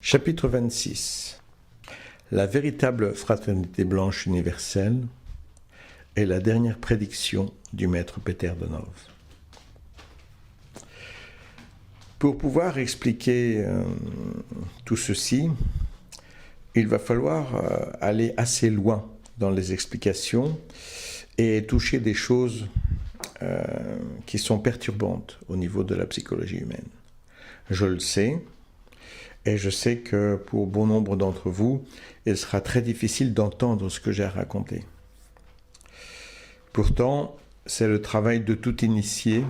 Chapitre 26. La véritable fraternité blanche universelle est la dernière prédiction du maître Peter de Nov. Pour pouvoir expliquer tout ceci, il va falloir aller assez loin dans les explications et toucher des choses qui sont perturbantes au niveau de la psychologie humaine. Je le sais. Et je sais que pour bon nombre d'entre vous, il sera très difficile d'entendre ce que j'ai à raconter. Pourtant, c'est le travail de tout initié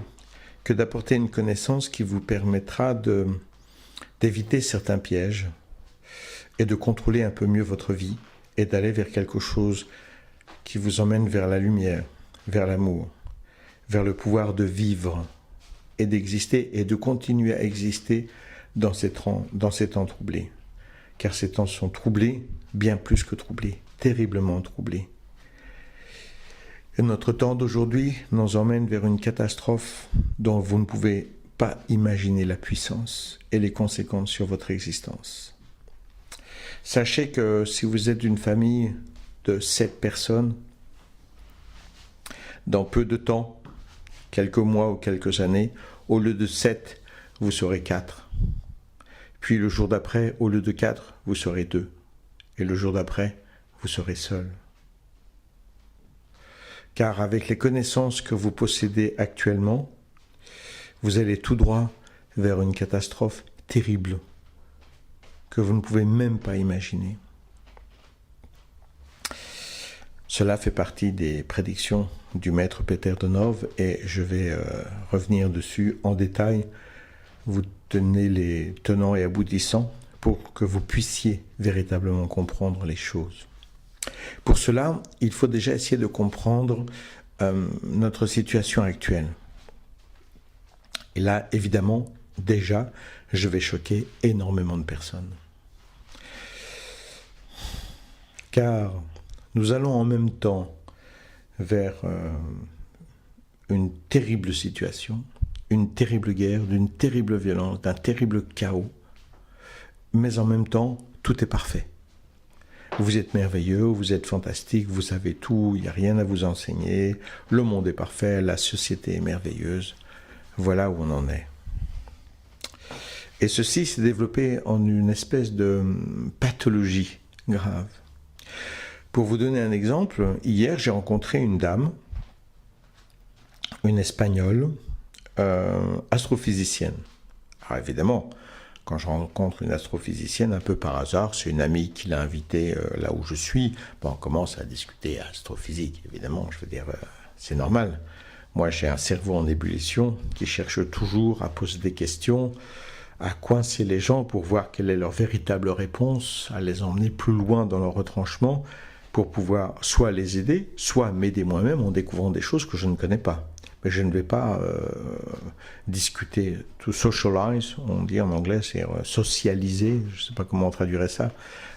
que d'apporter une connaissance qui vous permettra d'éviter certains pièges et de contrôler un peu mieux votre vie et d'aller vers quelque chose qui vous emmène vers la lumière, vers l'amour, vers le pouvoir de vivre et d'exister et de continuer à exister dans ces temps troublés. Car ces temps sont troublés, bien plus que troublés, terriblement troublés. Et notre temps d'aujourd'hui nous emmène vers une catastrophe dont vous ne pouvez pas imaginer la puissance et les conséquences sur votre existence. Sachez que si vous êtes une famille de 7 personnes, dans peu de temps, quelques mois ou quelques années, au lieu de 7, vous serez 4. Puis le jour d'après, au lieu de 4, vous serez 2. Et le jour d'après, vous serez seul. Car avec les connaissances que vous possédez actuellement, vous allez tout droit vers une catastrophe terrible que vous ne pouvez même pas imaginer. Cela fait partie des prédictions du maître Peter de Nov et je vais revenir dessus en détail, vous donner les tenants et aboutissants pour que vous puissiez véritablement comprendre les choses. Pour cela, il faut déjà essayer de comprendre notre situation actuelle. Et là, évidemment, déjà, je vais choquer énormément de personnes. Car nous allons en même temps vers une terrible situation, une terrible guerre, d'une terrible violence, d'un terrible chaos, mais en même temps, tout est parfait. Vous êtes merveilleux, vous êtes fantastique, vous savez tout, il n'y a rien à vous enseigner, le monde est parfait, la société est merveilleuse. Voilà où on en est. Et ceci s'est développé en une espèce de pathologie grave. Pour vous donner un exemple, hier j'ai rencontré une dame, une Espagnole, astrophysicienne. Alors évidemment, quand je rencontre une astrophysicienne, un peu par hasard, c'est une amie qui l'a invitée là où je suis, bon, on commence à discuter astrophysique, évidemment, je veux dire, c'est normal. Moi, j'ai un cerveau en ébullition qui cherche toujours à poser des questions, à coincer les gens pour voir quelle est leur véritable réponse, à les emmener plus loin dans leur retranchement, pour pouvoir soit les aider, soit m'aider moi-même en découvrant des choses que je ne connais pas. Mais je ne vais pas discuter, to socialize, on dit en anglais, c'est socialiser, je ne sais pas comment on traduirait ça,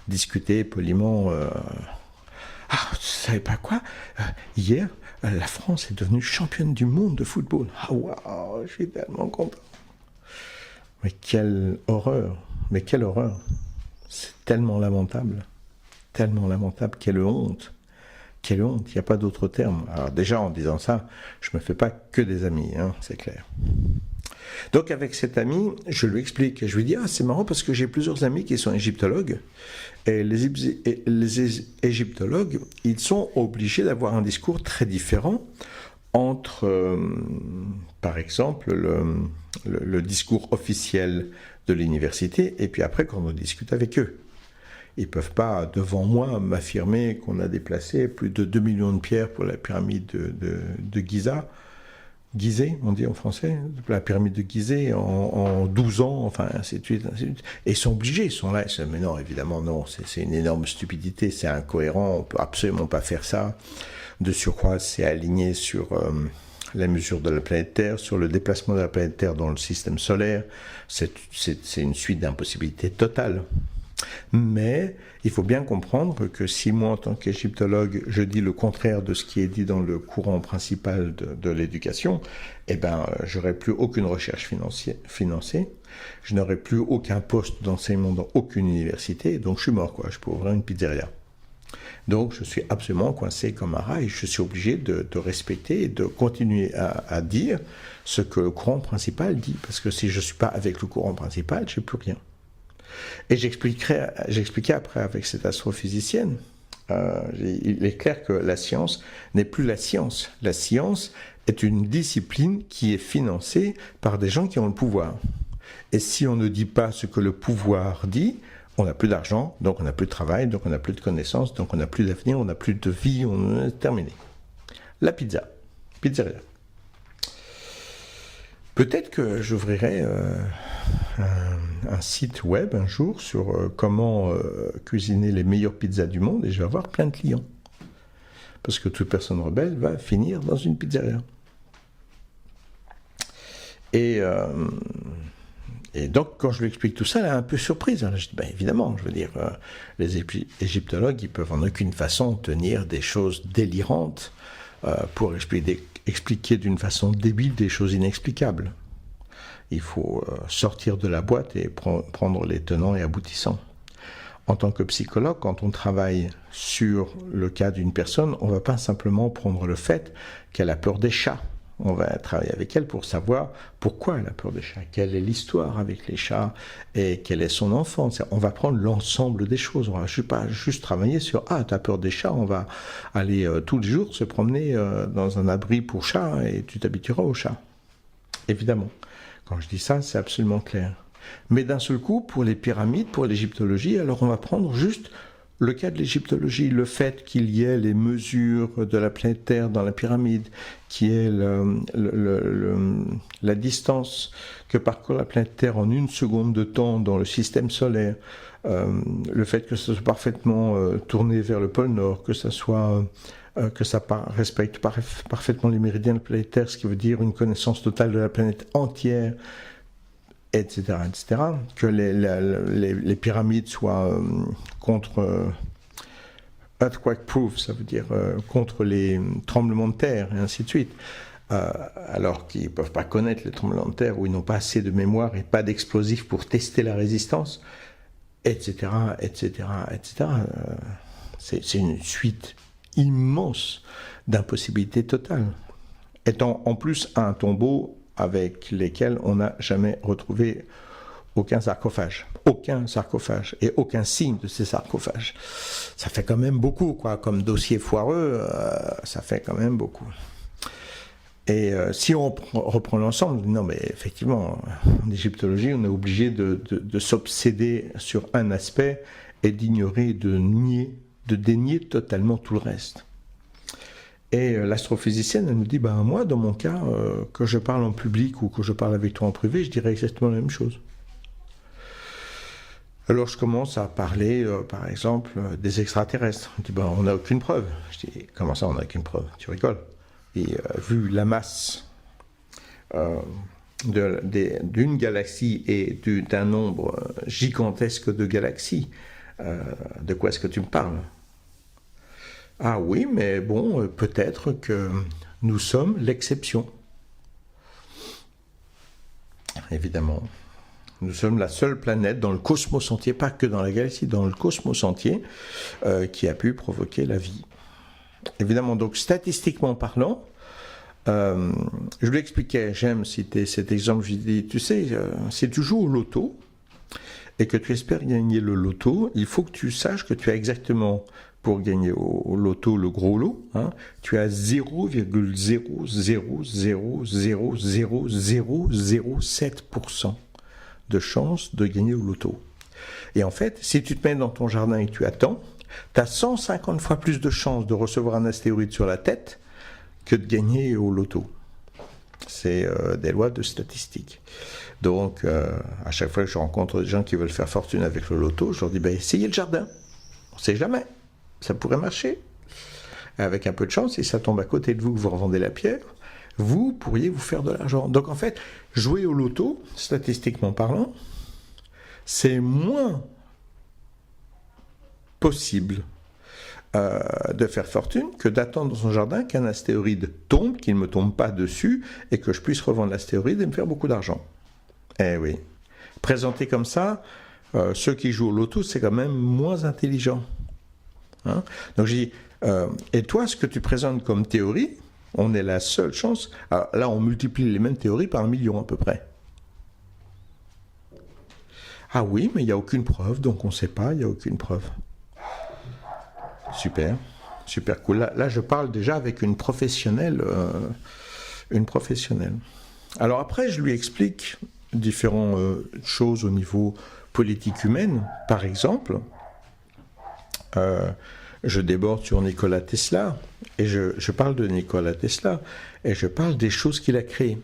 discuter poliment. Ah, tu ne savais pas quoi hier, la France est devenue championne du monde de football. Ah, waouh, je suis tellement content. Mais quelle horreur, mais quelle horreur. C'est tellement lamentable, quelle honte. Quelle honte, il n'y a pas d'autre terme. Alors déjà, en disant ça, je ne me fais pas que des amis, hein, c'est clair. Donc avec cet ami, je lui explique, je lui dis, ah c'est marrant parce que j'ai plusieurs amis qui sont égyptologues, et les égyptologues, ils sont obligés d'avoir un discours très différent entre, par exemple, le discours officiel de l'université, et puis après quand on discute avec eux. Ils ne peuvent pas, devant moi, m'affirmer qu'on a déplacé plus de 2 millions de pierres pour la pyramide de Giza. Gizeh, on dit en français, la pyramide de Gizeh, en 12 ans, enfin, ainsi de suite, ainsi de suite. Et ils sont obligés, ils sont là. Mais non, évidemment, non, c'est une énorme stupidité, c'est incohérent, on ne peut absolument pas faire ça. De surcroît, c'est aligné sur la mesure de la planète Terre, sur le déplacement de la planète Terre dans le système solaire. C'est une suite d'impossibilités totales. Mais il faut bien comprendre que si moi, en tant qu'égyptologue, je dis le contraire de ce qui est dit dans le courant principal de l'éducation, eh ben, j'aurai plus aucune recherche financée, je n'aurai plus aucun poste d'enseignement dans aucune université, donc je suis mort, quoi. Je peux ouvrir une pizzeria. Donc je suis absolument coincé comme un rat et je suis obligé de respecter et de continuer à dire ce que le courant principal dit, parce que si je ne suis pas avec le courant principal, je n'ai plus rien. Et j'expliquais après avec cette astrophysicienne, il est clair que la science n'est plus la science. La science est une discipline qui est financée par des gens qui ont le pouvoir. Et si on ne dit pas ce que le pouvoir dit, on n'a plus d'argent, donc on n'a plus de travail, donc on n'a plus de connaissances, donc on n'a plus d'avenir, on n'a plus de vie, on est terminé. La pizzeria. Peut-être que j'ouvrirai un site web un jour sur comment cuisiner les meilleures pizzas du monde et je vais avoir plein de clients. Parce que toute personne rebelle va finir dans une pizzeria. Et donc, quand je lui explique tout ça, elle est un peu surprise. Alors, je dis, ben, évidemment, je veux dire, les égyptologues, ils peuvent en aucune façon tenir des choses délirantes pour expliquer d'une façon débile des choses inexplicables. Il faut sortir de la boîte et prendre les tenants et aboutissants. En tant que psychologue, quand on travaille sur le cas d'une personne, on ne va pas simplement prendre le fait qu'elle a peur des chats. On va travailler avec elle pour savoir pourquoi elle a peur des chats, quelle est l'histoire avec les chats et quelle est son enfance. On va prendre l'ensemble des choses. On ne va pas juste travailler sur « Ah, tu as peur des chats, on va aller tous les jours se promener dans un abri pour chats et tu t'habitueras aux chats. » Évidemment, quand je dis ça, c'est absolument clair. Mais d'un seul coup, pour les pyramides, pour l'égyptologie, alors on va prendre juste le cas de l'égyptologie, le fait qu'il y ait les mesures de la planète Terre dans la pyramide, qu'il y ait la distance que parcourt la planète Terre en 1 seconde de temps dans le système solaire, le fait que ce soit parfaitement tourné vers le pôle Nord, que ça respecte parfaitement les méridiens de la planète Terre, ce qui veut dire une connaissance totale de la planète entière, etc., que les pyramides soient contre earthquake proof, ça veut dire contre les tremblements de terre, et ainsi de suite. Alors qu'ils ne peuvent pas connaître les tremblements de terre, ou ils n'ont pas assez de mémoire et pas d'explosifs pour tester la résistance, etc., etc., etc. C'est une suite immense d'impossibilités totales. Étant en plus un tombeau avec lesquels on n'a jamais retrouvé aucun sarcophage et aucun signe de ces sarcophages. Ça fait quand même beaucoup, quoi, comme dossier foireux, ça fait quand même beaucoup. Et si on reprend l'ensemble, non mais effectivement, en égyptologie, on est obligé de s'obséder sur un aspect et d'ignorer, de dénier totalement tout le reste. Et l'astrophysicienne, elle nous dit, ben moi, dans mon cas, que je parle en public ou que je parle avec toi en privé, je dirais exactement la même chose. Alors je commence à parler, par exemple, des extraterrestres. On dit, ben on n'a aucune preuve. Je dis, comment ça, on n'a aucune preuve? Tu rigoles. Et vu la masse d'une galaxie et d'un nombre gigantesque de galaxies, de quoi est-ce que tu me parles? Ah oui, mais bon, peut-être que nous sommes l'exception. Évidemment, nous sommes la seule planète dans le cosmos entier, pas que dans la galaxie, dans le cosmos entier, qui a pu provoquer la vie. Évidemment, donc statistiquement parlant, je lui expliquais, j'aime citer cet exemple, je lui dis, tu sais, si tu joues au loto et que tu espères gagner le loto, il faut que tu saches que tu as exactement... Pour gagner au loto, le gros lot, hein, tu as 0,0000007% de chance de gagner au loto. Et en fait, si tu te mets dans ton jardin et tu attends, tu as 150 fois plus de chances de recevoir un astéroïde sur la tête que de gagner au loto. C'est des lois de statistiques. Donc, à chaque fois que je rencontre des gens qui veulent faire fortune avec le loto, je leur dis, ben, essayez le jardin. On ne sait jamais. Ça pourrait marcher. Avec un peu de chance, si ça tombe à côté de vous, que vous revendez la pierre, vous pourriez vous faire de l'argent. Donc en fait, jouer au loto, statistiquement parlant, c'est moins possible de faire fortune que d'attendre dans son jardin qu'un astéroïde tombe, qu'il ne me tombe pas dessus, et que je puisse revendre l'astéroïde et me faire beaucoup d'argent. Eh oui. Présenté comme ça, ceux qui jouent au loto, c'est quand même moins intelligent. Hein? Donc j'ai dit, et toi, ce que tu présentes comme théorie, on est la seule chance. Alors là, on multiplie les mêmes théories par 1 million à peu près. Ah oui, mais il n'y a aucune preuve, donc on ne sait pas, il n'y a aucune preuve. Super, super cool. Là, je parle déjà avec une professionnelle. Alors après, je lui explique différentes choses au niveau politique humaine. Par exemple, je déborde sur Nikola Tesla, et je parle de Nikola Tesla, et je parle des choses qu'il a créées.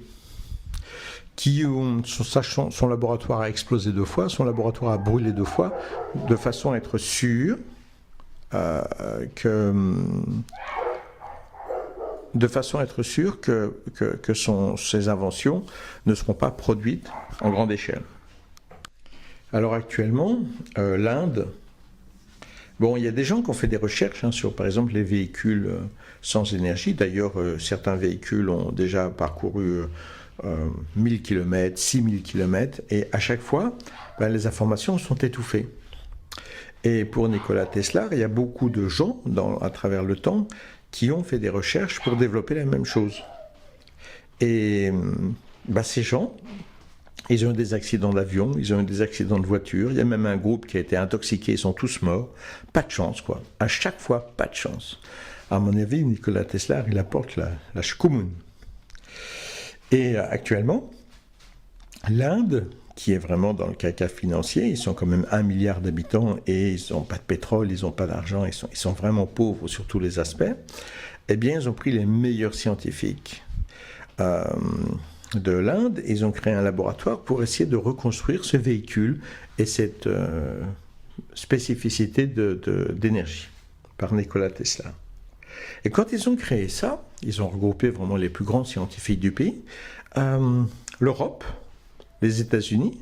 Son laboratoire a explosé 2 fois, son laboratoire a brûlé 2 fois, de façon à être sûr que ses inventions ne seront pas produites en grande échelle. Alors actuellement, l'Inde, bon, il y a des gens qui ont fait des recherches sur, par exemple, les véhicules sans énergie. D'ailleurs, certains véhicules ont déjà parcouru 1000 km, 6000 km, et à chaque fois, les informations sont étouffées. Et pour Nikola Tesla, il y a beaucoup de gens à travers le temps qui ont fait des recherches pour développer la même chose. Et ces gens, ils ont eu des accidents d'avion, ils ont eu des accidents de voiture, il y a même un groupe qui a été intoxiqué, ils sont tous morts. Pas de chance, quoi. À chaque fois, pas de chance. À mon avis, Nikola Tesla, il apporte la shkumun. Et actuellement, l'Inde, qui est vraiment dans le caca financier, ils sont quand même 1 milliard d'habitants et ils n'ont pas de pétrole, ils n'ont pas d'argent, ils sont vraiment pauvres sur tous les aspects, eh bien ils ont pris les meilleurs scientifiques de l'Inde, ils ont créé un laboratoire pour essayer de reconstruire ce véhicule et cette spécificité d'énergie par Nikola Tesla. Et quand ils ont créé ça, ils ont regroupé vraiment les plus grands scientifiques du pays, l'Europe, les États-Unis,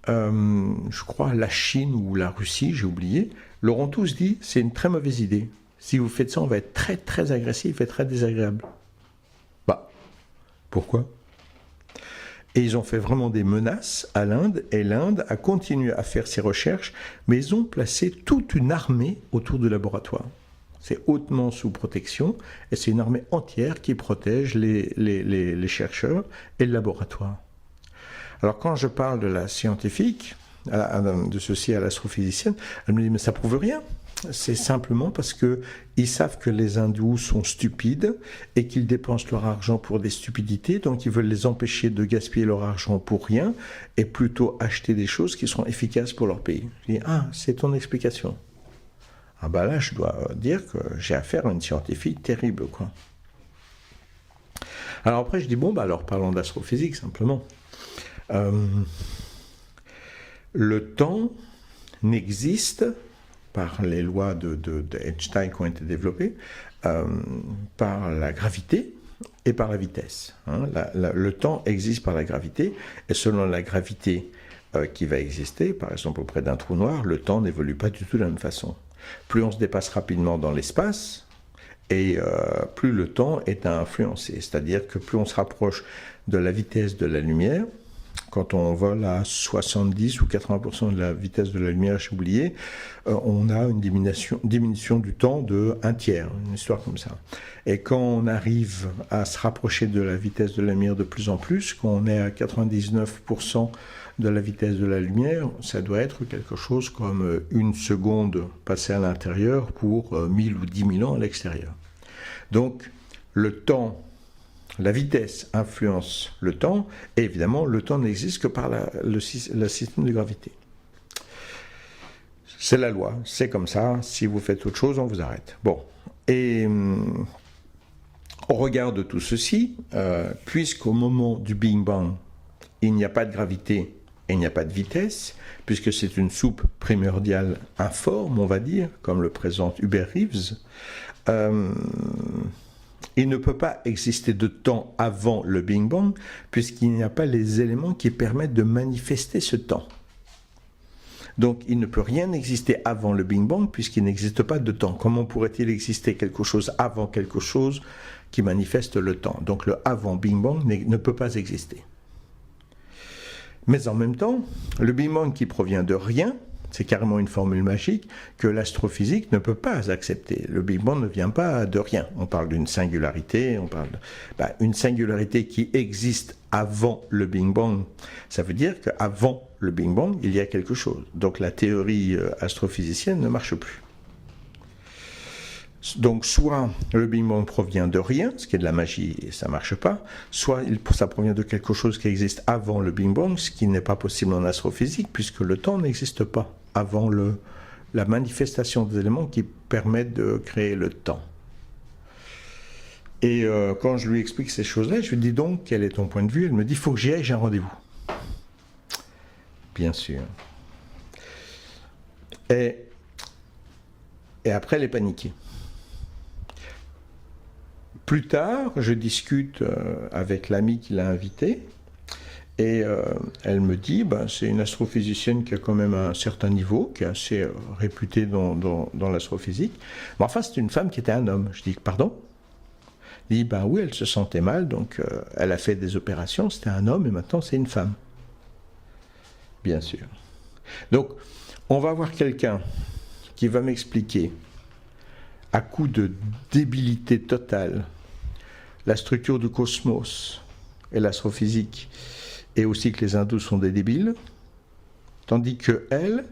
je crois la Chine ou la Russie, j'ai oublié, leur ont tous dit c'est une très mauvaise idée. Si vous faites ça, on va être très très agressif et très désagréable. Pourquoi ? Et ils ont fait vraiment des menaces à l'Inde, et l'Inde a continué à faire ses recherches, mais ils ont placé toute une armée autour du laboratoire. C'est hautement sous protection, et c'est une armée entière qui protège les chercheurs et le laboratoire. Alors quand je parle de la scientifique, de ceci à l'astrophysicienne, elle me dit mais ça prouve rien. C'est simplement parce qu'ils savent que les hindous sont stupides et qu'ils dépensent leur argent pour des stupidités, donc ils veulent les empêcher de gaspiller leur argent pour rien et plutôt acheter des choses qui seront efficaces pour leur pays. Je dis c'est ton explication. Là je dois dire que j'ai affaire à une scientifique terrible, quoi. Alors après je dis alors parlons d'astrophysique simplement. Le temps n'existe, par les lois d'Einstein qui ont été développées, par la gravité et par la vitesse. Le temps existe par la gravité, et selon la gravité qui va exister, par exemple auprès d'un trou noir, le temps n'évolue pas du tout de la même façon. Plus on se dépasse rapidement dans l'espace, et plus le temps est influencé. C'est-à-dire que plus on se rapproche de la vitesse de la lumière, quand on vole à 70 ou 80% de la vitesse de la lumière, j'ai oublié, on a une diminution du temps de 1/3, une histoire comme ça. Et quand on arrive à se rapprocher de la vitesse de la lumière de plus en plus, quand on est à 99% de la vitesse de la lumière, ça doit être quelque chose comme 1 seconde passée à l'intérieur pour 1000 ou 10 000 ans à l'extérieur. Donc, le temps... La vitesse influence le temps, et évidemment, le temps n'existe que par le système de gravité. C'est la loi, c'est comme ça. Si vous faites autre chose, on vous arrête. Bon, et au regard de tout ceci, puisqu'au moment du Big Bang, il n'y a pas de gravité et il n'y a pas de vitesse, puisque c'est une soupe primordiale informe, on va dire, comme le présente Hubert Reeves, il ne peut pas exister de temps avant le Big Bang, puisqu'il n'y a pas les éléments qui permettent de manifester ce temps. Donc il ne peut rien exister avant le Big Bang puisqu'il n'existe pas de temps. Comment pourrait-il exister quelque chose avant quelque chose qui manifeste le temps? Donc le avant Big Bang ne peut pas exister. Mais en même temps, le Big Bang qui provient de rien, c'est carrément une formule magique que l'astrophysique ne peut pas accepter. Le Big Bang ne vient pas de rien. On parle d'une singularité, une singularité qui existe avant le Big Bang. Ça veut dire qu'avant le Big Bang, il y a quelque chose. Donc la théorie astrophysicienne ne marche plus. Donc soit le Big Bang provient de rien, ce qui est de la magie et ça ne marche pas, soit ça provient de quelque chose qui existe avant le Big Bang, ce qui n'est pas possible en astrophysique puisque le temps n'existe pas avant la manifestation des éléments qui permettent de créer le temps. Et quand je lui explique ces choses-là, je lui dis donc quel est ton point de vue? Elle me dit il faut que j'y aille, j'ai un rendez-vous. Bien sûr. Et après elle est paniquée. Plus tard, je discute avec l'ami qui l'a invitée et elle me dit c'est une astrophysicienne qui a quand même un certain niveau, qui est assez réputée dans l'astrophysique. Mais enfin, c'est une femme qui était un homme. Je dis pardon? Elle dit oui, elle se sentait mal, donc elle a fait des opérations, c'était un homme et maintenant c'est une femme. Bien sûr. Donc, on va avoir quelqu'un qui va m'expliquer à coup de débilité totale la structure du cosmos et l'astrophysique, et aussi que les hindous sont des débiles, tandis que elle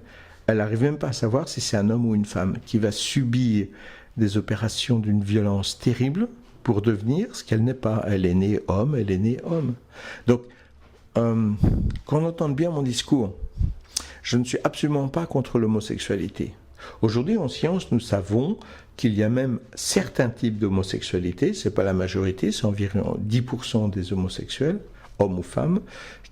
n'arrive même pas à savoir si c'est un homme ou une femme qui va subir des opérations d'une violence terrible pour devenir ce qu'elle n'est pas. Elle est née homme, elle est née homme. Donc, qu'on entende bien mon discours, je ne suis absolument pas contre l'homosexualité. Aujourd'hui, en science, nous savons qu'il y a même certains types d'homosexualité, ce n'est pas la majorité, c'est environ 10% des homosexuels, hommes ou femmes,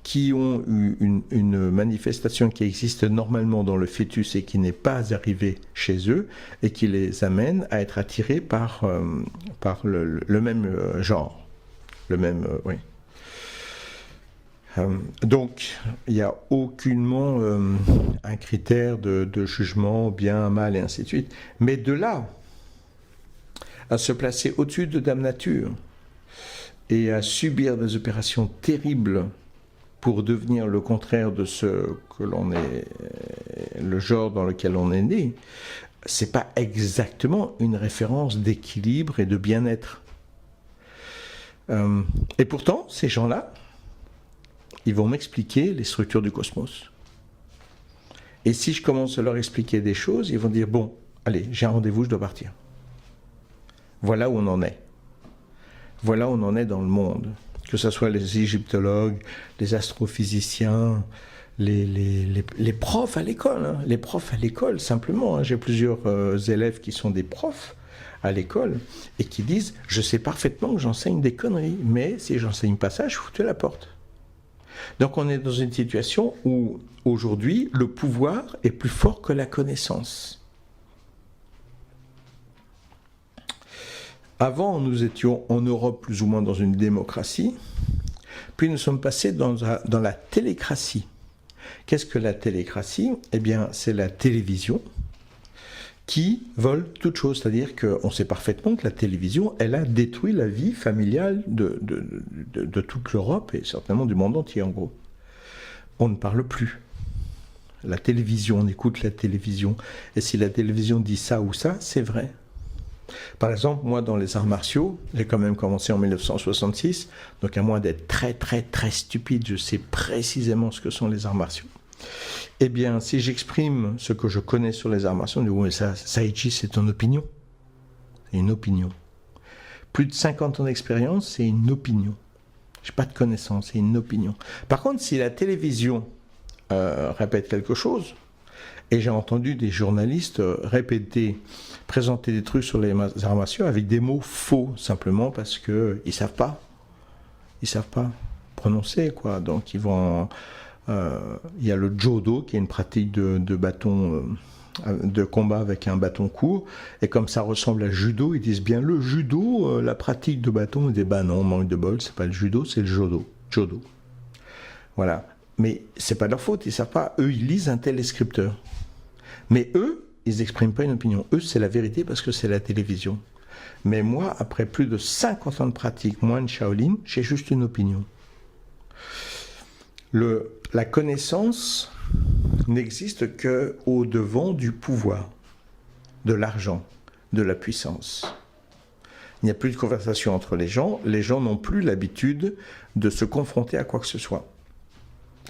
qui ont eu une manifestation qui existe normalement dans le fœtus et qui n'est pas arrivée chez eux, et qui les amène à être attirés par le même genre. Le même, oui. Donc, il n'y a aucunement un critère de jugement, bien, mal, et ainsi de suite. Mais de là à se placer au-dessus de Dame Nature et à subir des opérations terribles pour devenir le contraire de ce que l'on est, le genre dans lequel on est né, c'est pas exactement une référence d'équilibre et de bien-être. Et pourtant, ces gens-là, ils vont m'expliquer les structures du cosmos. Et si je commence à leur expliquer des choses, ils vont dire, bon, allez, j'ai un rendez-vous, je dois partir. Voilà où on en est. Voilà où on en est dans le monde. Que ce soit les égyptologues, les astrophysiciens, les profs à l'école. Hein. Les profs à l'école, simplement. Hein. J'ai plusieurs élèves qui sont des profs à l'école et qui disent, je sais parfaitement que j'enseigne des conneries, mais si j'enseigne pas ça, je fous à la porte. Donc on est dans une situation où, aujourd'hui, le pouvoir est plus fort que la connaissance. Avant, nous étions en Europe plus ou moins dans une démocratie, puis nous sommes passés dans la télécratie. Qu'est-ce que la télécratie? Eh bien, c'est la télévision qui vole toute chose. C'est-à-dire qu'on sait parfaitement que la télévision, elle a détruit la vie familiale de toute l'Europe et certainement du monde entier, en gros. On ne parle plus. La télévision, on écoute la télévision. Et si la télévision dit ça ou ça, c'est vrai. Par exemple, moi, dans les arts martiaux, j'ai quand même commencé en 1966, donc à moins d'être très, très, très stupide, je sais précisément ce que sont les arts martiaux. Eh bien, si j'exprime ce que je connais sur les arts martiaux, on dit, oui, ça, Saichi, c'est ton opinion. C'est une opinion. Plus de 50 ans d'expérience, c'est une opinion. Je n'ai pas de connaissance, c'est une opinion. Par contre, si la télévision répète quelque chose, et j'ai entendu des journalistes présenter des trucs sur les arts martiaux avec des mots faux, simplement parce qu'ils ne savent pas. Ils ne savent pas prononcer, quoi. Donc, ils vont... il y a le Jodo, qui est une pratique de bâton, de combat avec un bâton court. Et comme ça ressemble à judo, ils disent bien le judo, la pratique de bâton. Ils disent, non, manque de bol, c'est pas le judo, c'est le jodo. Jodo. Voilà. Mais c'est pas leur faute, ils savent pas. Eux, ils lisent un tel scripteur. Mais eux, ils n'expriment pas une opinion. Eux, c'est la vérité parce que c'est la télévision. Mais moi, après plus de 50 ans de pratique, moine Shaolin, j'ai juste une opinion. La connaissance n'existe qu'au devant du pouvoir, de l'argent, de la puissance. Il n'y a plus de conversation entre les gens n'ont plus l'habitude de se confronter à quoi que ce soit.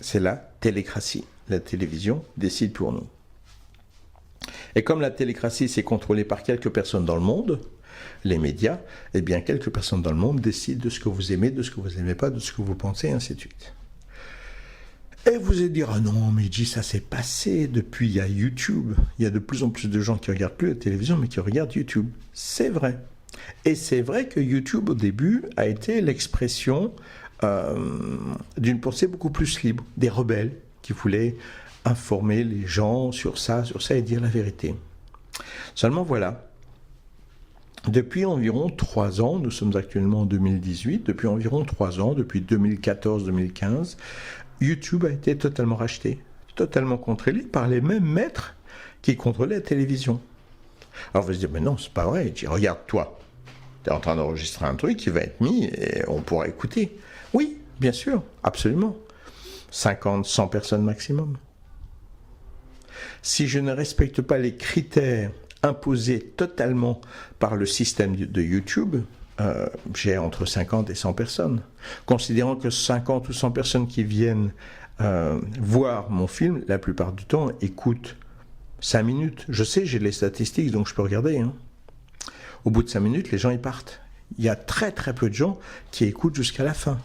C'est la télécratie. La télévision décide pour nous. Et comme la télécratie c'est contrôlé par quelques personnes dans le monde, les médias, eh bien quelques personnes dans le monde décident de ce que vous aimez, de ce que vous n'aimez pas, de ce que vous pensez, et ainsi de suite. Et vous allez dire, ah non, mais dis, ça s'est passé depuis, il y a YouTube. Il y a de plus en plus de gens qui ne regardent plus la télévision, mais qui regardent YouTube. C'est vrai. Et c'est vrai que YouTube, au début, a été l'expression d'une pensée beaucoup plus libre, des rebelles qui voulaient informer les gens sur ça et dire la vérité. Seulement voilà, depuis environ 3 ans, nous sommes actuellement en 2018, depuis environ 3 ans, depuis 2014-2015, YouTube a été totalement racheté, totalement contrôlé par les mêmes maîtres qui contrôlaient la télévision. Alors vous allez dire, mais non, c'est pas vrai, tu regarde toi, tu es en train d'enregistrer un truc qui va être mis et on pourra écouter. Oui, bien sûr, absolument. 50, 100 personnes maximum. Si je ne respecte pas les critères imposés totalement par le système de YouTube, j'ai entre 50 et 100 personnes. Considérant que 50 ou 100 personnes qui viennent voir mon film, la plupart du temps, écoutent 5 minutes. Je sais, j'ai les statistiques, donc je peux regarder. Hein. Au bout de 5 minutes, les gens y partent. Il y a très très peu de gens qui écoutent jusqu'à la fin.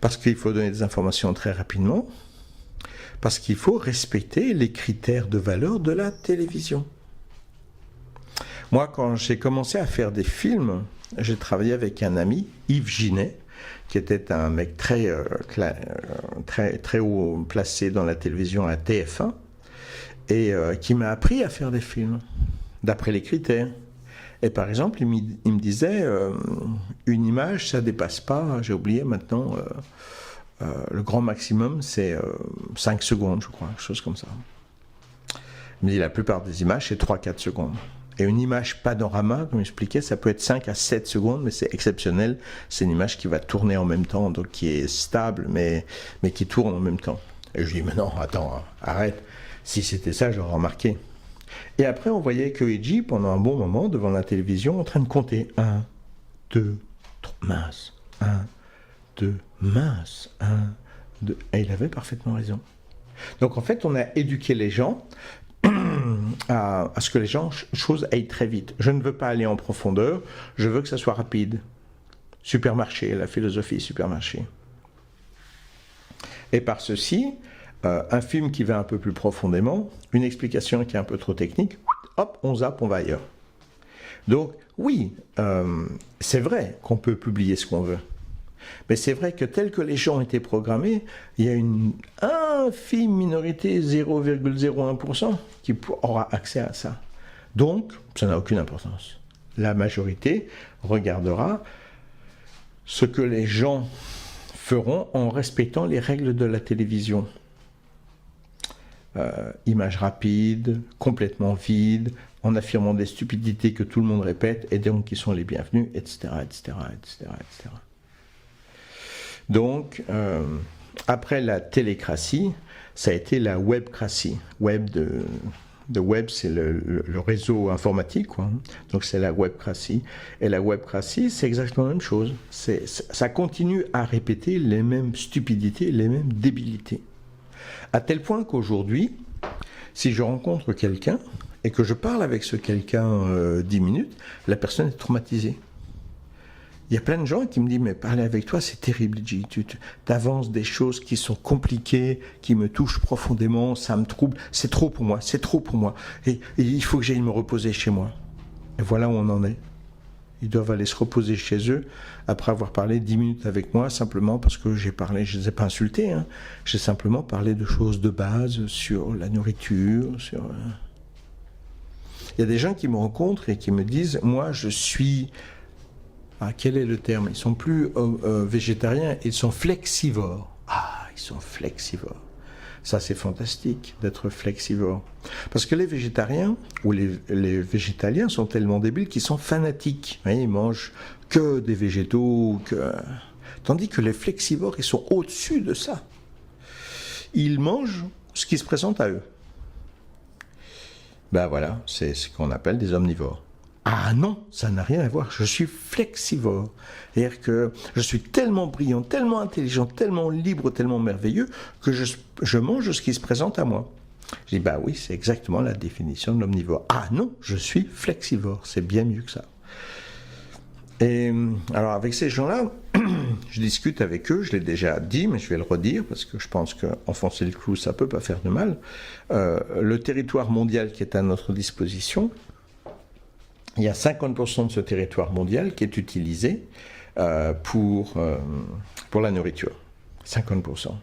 Parce qu'il faut donner des informations très rapidement, parce qu'il faut respecter les critères de valeur de la télévision. Moi, quand j'ai commencé à faire des films, j'ai travaillé avec un ami, Yves Ginet, qui était un mec très haut placé dans la télévision à TF1, et qui m'a appris à faire des films, d'après les critères. Et par exemple, il me disait, une image, ça ne dépasse pas, j'ai oublié maintenant, le grand maximum, c'est 5 secondes, je crois, quelque chose comme ça. Il me dit, la plupart des images, c'est 3-4 secondes. Et une image panorama, comme j'expliquais, ça peut être 5 à 7 secondes, mais c'est exceptionnel. C'est une image qui va tourner en même temps, donc qui est stable, mais qui tourne en même temps. Et je dis, mais non, attends, arrête. Si c'était ça, j'aurais remarqué. Et après, on voyait Koichi, pendant un bon moment, devant la télévision, en train de compter. 1, 2, 3, mince. 1, 2, mince. 1, 2. Et il avait parfaitement raison. Donc, en fait, on a éduqué les gens à ce que les choses aillent très vite. Je ne veux pas aller en profondeur, je veux que ça soit rapide. Supermarché, la philosophie supermarché. Et par ceci, un film qui va un peu plus profondément, une explication qui est un peu trop technique, hop, on zappe, on va ailleurs. Donc, oui, c'est vrai qu'on peut publier ce qu'on veut. Mais c'est vrai que tel que les gens ont été programmés, il y a une infime minorité, 0,01%, qui aura accès à ça. Donc, ça n'a aucune importance. La majorité regardera ce que les gens feront en respectant les règles de la télévision. Image rapide, complètement vide, en affirmant des stupidités que tout le monde répète, et donc qui sont les bienvenus, etc., etc., etc., etc. Donc, après la télécratie, ça a été la webcratie. Web, c'est le réseau informatique, quoi. Donc c'est la webcratie. Et la webcratie, c'est exactement la même chose. Ça continue à répéter les mêmes stupidités, les mêmes débilités. À tel point qu'aujourd'hui, si je rencontre quelqu'un et que je parle avec ce quelqu'un 10 minutes, la personne est traumatisée. Il y a plein de gens qui me disent, mais parler avec toi, c'est terrible, Gilles. Tu avances des choses qui sont compliquées, qui me touchent profondément, ça me trouble. C'est trop pour moi, c'est trop pour moi. Et il faut que j'aille me reposer chez moi. Et voilà où on en est. Ils doivent aller se reposer chez eux après avoir parlé 10 minutes avec moi, simplement parce que j'ai parlé, je ne les ai pas insultés, hein. J'ai simplement parlé de choses de base sur la nourriture, sur... Il y a des gens qui me rencontrent et qui me disent, moi je suis... Ah, quel est le terme? Ils sont plus végétariens, ils sont flexivores. Ah, ils sont flexivores. Ça, c'est fantastique d'être flexivore. Parce que les végétariens ou les végétaliens sont tellement débiles qu'ils sont fanatiques. Ils mangent que des végétaux. Tandis que les flexivores, ils sont au-dessus de ça. Ils mangent ce qui se présente à eux. Ben voilà, c'est ce qu'on appelle des omnivores. Ah non, ça n'a rien à voir, je suis flexivore. C'est-à-dire que je suis tellement brillant, tellement intelligent, tellement libre, tellement merveilleux que je mange ce qui se présente à moi. Je dis, bah oui, c'est exactement la définition de l'omnivore. Ah non, je suis flexivore, c'est bien mieux que ça. Et alors avec ces gens-là, je discute avec eux, je l'ai déjà dit, mais je vais le redire, parce que je pense qu'enfoncer le clou, ça ne peut pas faire de mal. Le territoire mondial qui est à notre disposition, il y a 50% de ce territoire mondial qui est utilisé pour la nourriture. 50%.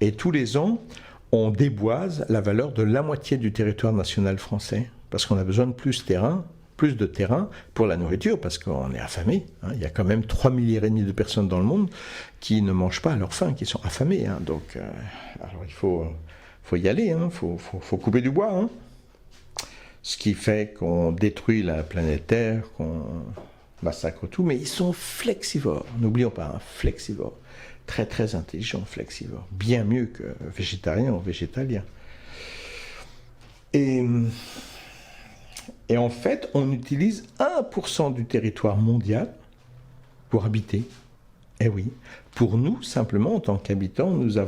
Et tous les ans, on déboise la valeur de la moitié du territoire national français, parce qu'on a besoin de plus de terrain pour la nourriture, parce qu'on est affamé. Il y a quand même 3,5 milliards de personnes dans le monde qui ne mangent pas à leur faim, qui sont affamées. Donc, alors il faut y aller, faut couper du bois. Ce qui fait qu'on détruit la planète Terre, qu'on massacre tout, mais ils sont flexivores. N'oublions pas, flexivores. Très très intelligents, flexivores. Bien mieux que végétariens ou végétaliens. Et en fait, on utilise 1% du territoire mondial pour habiter. Eh oui, pour nous, simplement, en tant qu'habitants, nous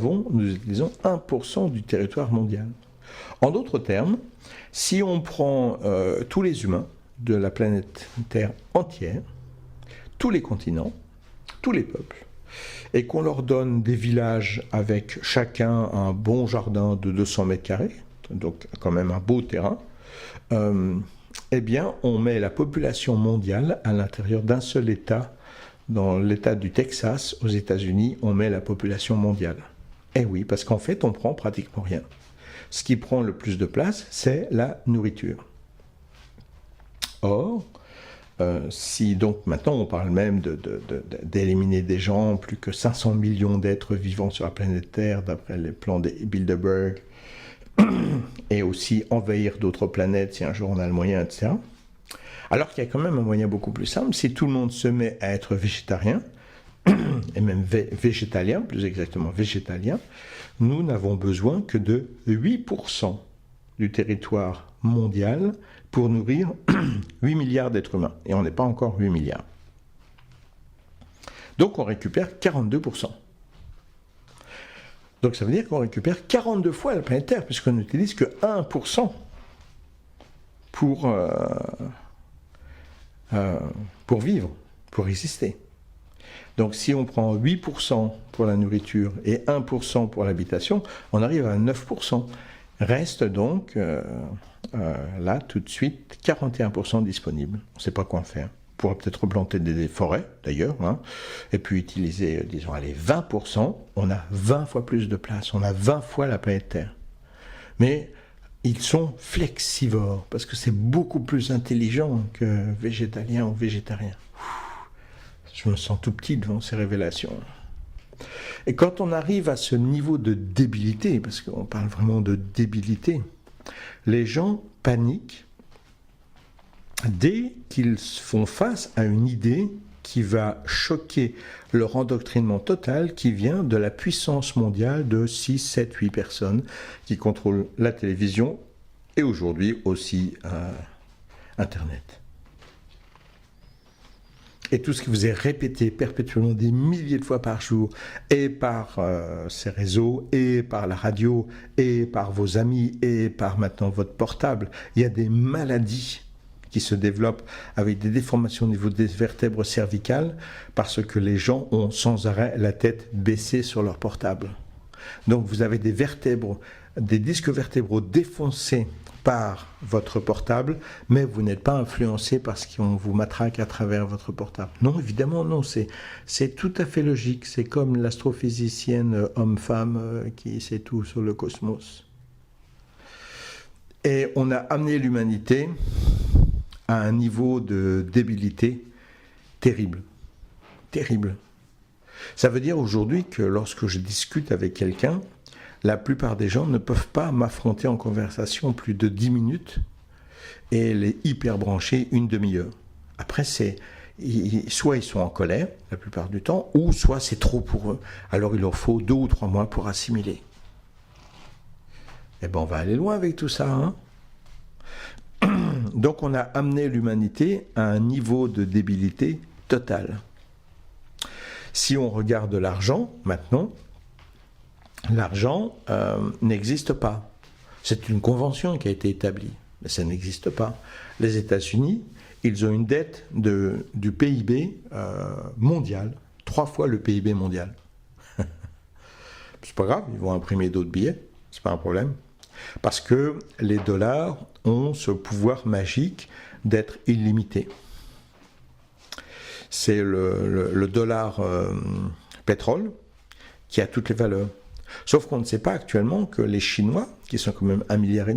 utilisons 1% du territoire mondial. En d'autres termes, si on prend tous les humains de la planète Terre entière, tous les continents, tous les peuples, et qu'on leur donne des villages avec chacun un bon jardin de 200 mètres carrés, donc quand même un beau terrain, eh bien, on met la population mondiale à l'intérieur d'un seul État. Dans l'État du Texas, aux États-Unis, on met la population mondiale. Eh oui, parce qu'en fait, on prend pratiquement rien. Ce qui prend le plus de place, c'est la nourriture. Or, si donc maintenant on parle même d'éliminer des gens, plus que 500 millions d'êtres vivants sur la planète Terre, d'après les plans de Bilderberg, et aussi envahir d'autres planètes si un jour on a le moyen, etc. Alors qu'il y a quand même un moyen beaucoup plus simple, si tout le monde se met à être végétarien, et même végétalien, plus exactement végétalien, nous n'avons besoin que de 8% du territoire mondial pour nourrir 8 milliards d'êtres humains. Et on n'est pas encore 8 milliards. Donc on récupère 42%. Donc ça veut dire qu'on récupère 42 fois la planète Terre, puisqu'on n'utilise que 1% pour vivre, pour exister. Donc si on prend 8% pour la nourriture et 1% pour l'habitation, on arrive à 9%. Reste donc, là, tout de suite, 41% disponible. On ne sait pas quoi en faire. On pourra peut-être replanter des forêts, d'ailleurs, et puis utiliser, disons, allez, 20%. On a 20 fois plus de place. On a 20 fois la planète Terre. Mais ils sont flexivores, parce que c'est beaucoup plus intelligent que végétalien ou végétarien. Je me sens tout petit devant ces révélations. Et quand on arrive à ce niveau de débilité, parce qu'on parle vraiment de débilité, les gens paniquent dès qu'ils font face à une idée qui va choquer leur endoctrinement total, qui vient de la puissance mondiale de 6, 7, 8 personnes qui contrôlent la télévision et aujourd'hui aussi Internet. Et tout ce qui vous est répété perpétuellement des milliers de fois par jour, et par ces réseaux, et par la radio, et par vos amis, et par maintenant votre portable, il y a des maladies qui se développent avec des déformations au niveau des vertèbres cervicales, parce que les gens ont sans arrêt la tête baissée sur leur portable. Donc vous avez des vertèbres, des disques vertébraux défoncés par votre portable, mais vous n'êtes pas influencé parce qu'on vous matraque à travers votre portable. Non, évidemment, non, c'est tout à fait logique. C'est comme l'astrophysicienne homme-femme qui sait tout sur le cosmos. Et on a amené l'humanité à un niveau de débilité terrible. Terrible. Ça veut dire aujourd'hui que lorsque je discute avec quelqu'un, la plupart des gens ne peuvent pas m'affronter en conversation plus de 10 minutes et elle est hyper branchée une demi-heure. Après, soit ils sont en colère la plupart du temps, ou soit c'est trop pour eux. Alors il leur faut 2 ou 3 mois pour assimiler. Eh bien, on va aller loin avec tout ça, hein. Donc on a amené l'humanité à un niveau de débilité totale. Si on regarde l'argent, maintenant, l'argent n'existe pas. C'est une convention qui a été établie, mais ça n'existe pas. Les États-Unis, ils ont une dette du PIB mondial, 3 fois le PIB mondial. C'est pas grave, ils vont imprimer d'autres billets, c'est pas un problème. Parce que les dollars ont ce pouvoir magique d'être illimités. C'est le dollar pétrole qui a toutes les valeurs. Sauf qu'on ne sait pas actuellement que les Chinois, qui sont quand même 1,5 milliard,